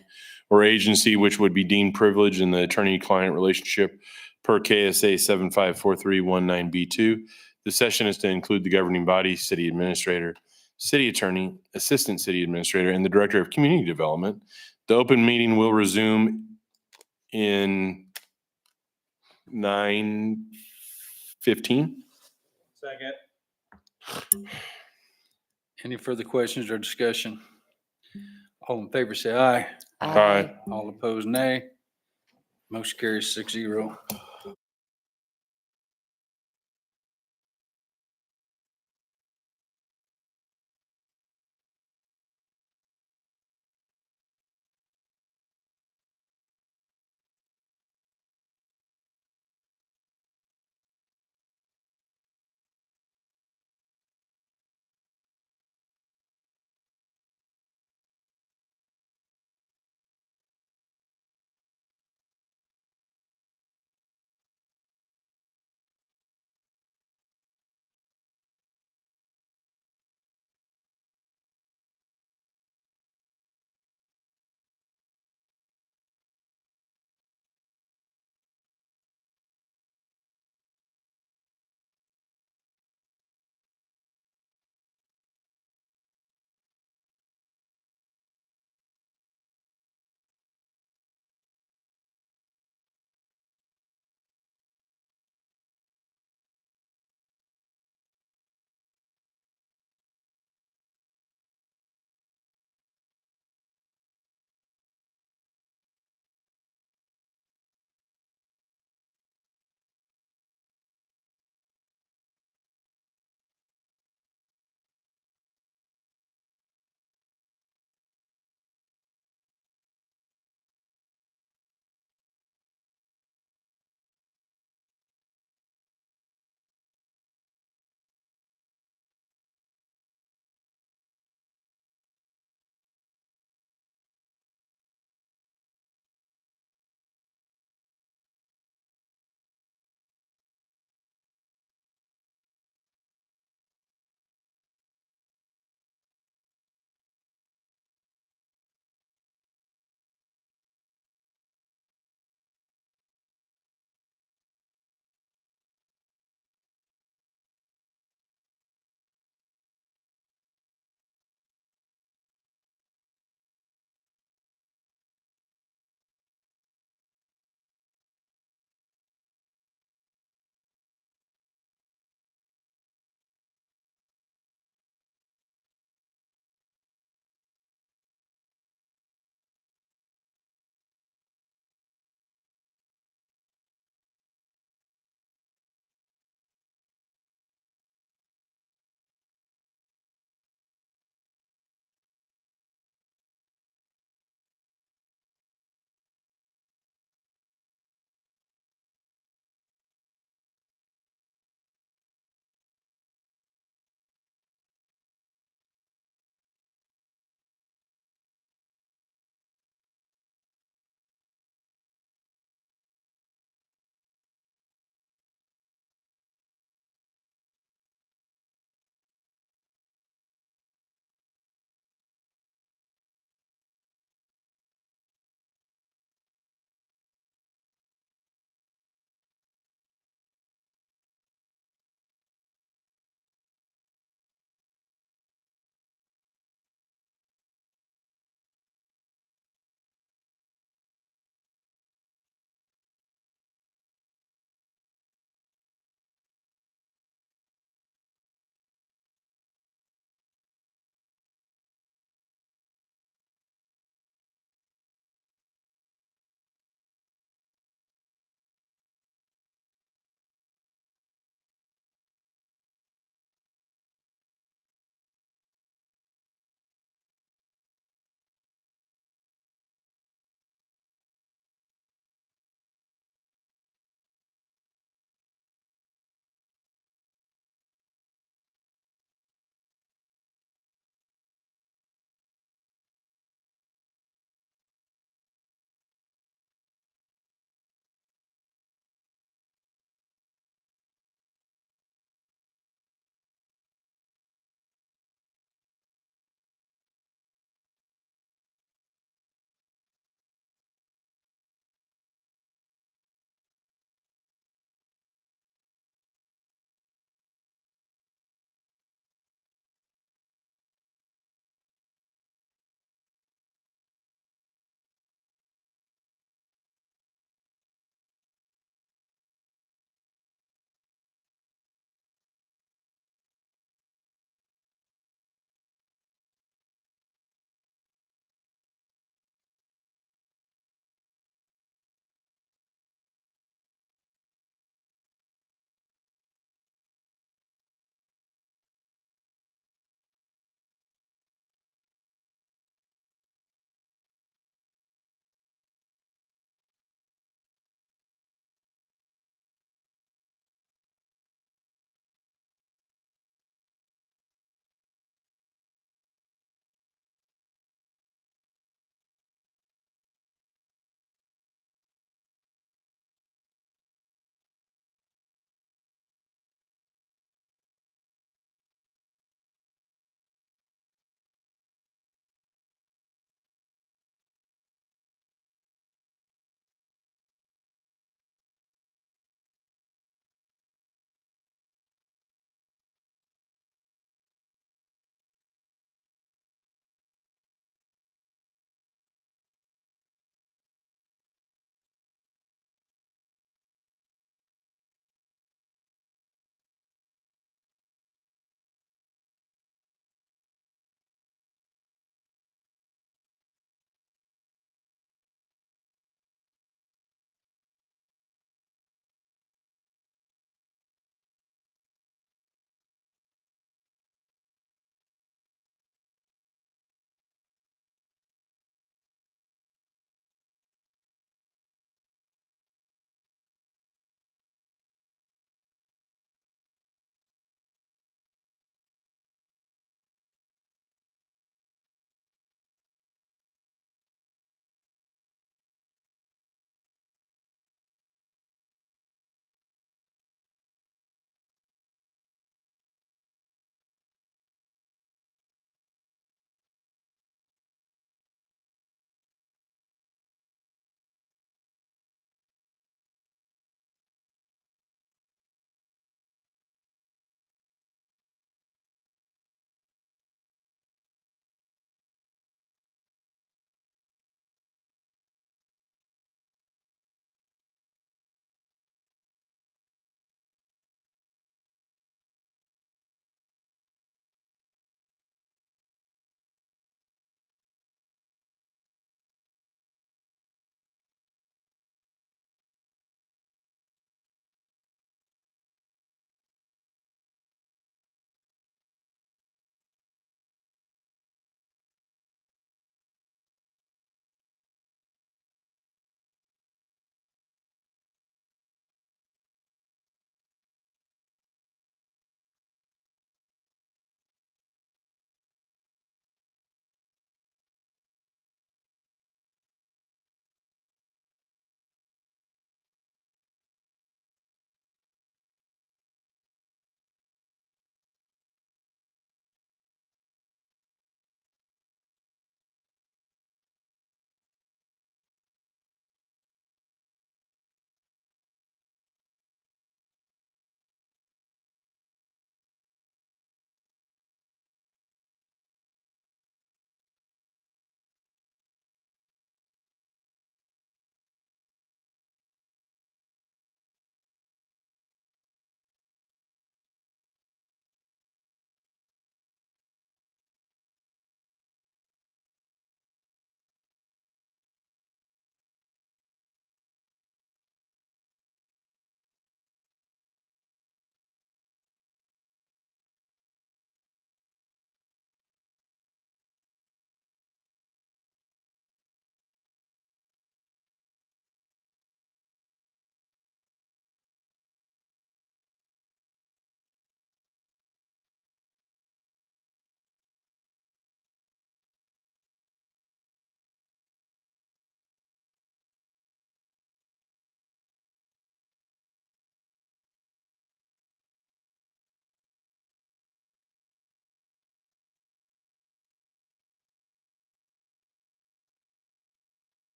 or agency which would be deemed privileged in the attorney-client relationship per KSA 754319B2. The session is to include the governing body, city administrator, city attorney, assistant city administrator, and the director of community development. The open meeting will resume in 9:15. Second. Any further questions or discussion? All in favor say aye. Aye. All opposed, nay. Motion carries 6-0.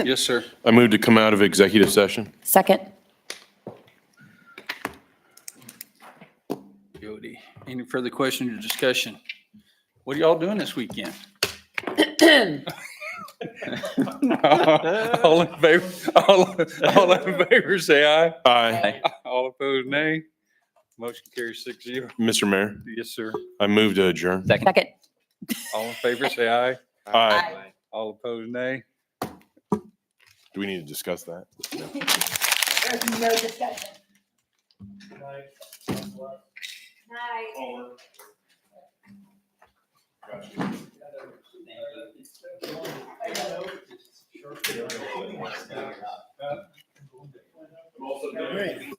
Yes, sir. I move to come out of executive session. Second. Jody, any further questions or discussion? What are y'all doing this weekend? All in favor, all in favor, say aye. Aye. All opposed, nay. Motion carries 6-0. Mr. Mayor, Yes, sir. I move to adjourn. Second. Second. All in favor, say aye. Aye. All opposed, nay. Do we need to discuss that? There's no discussion. Great.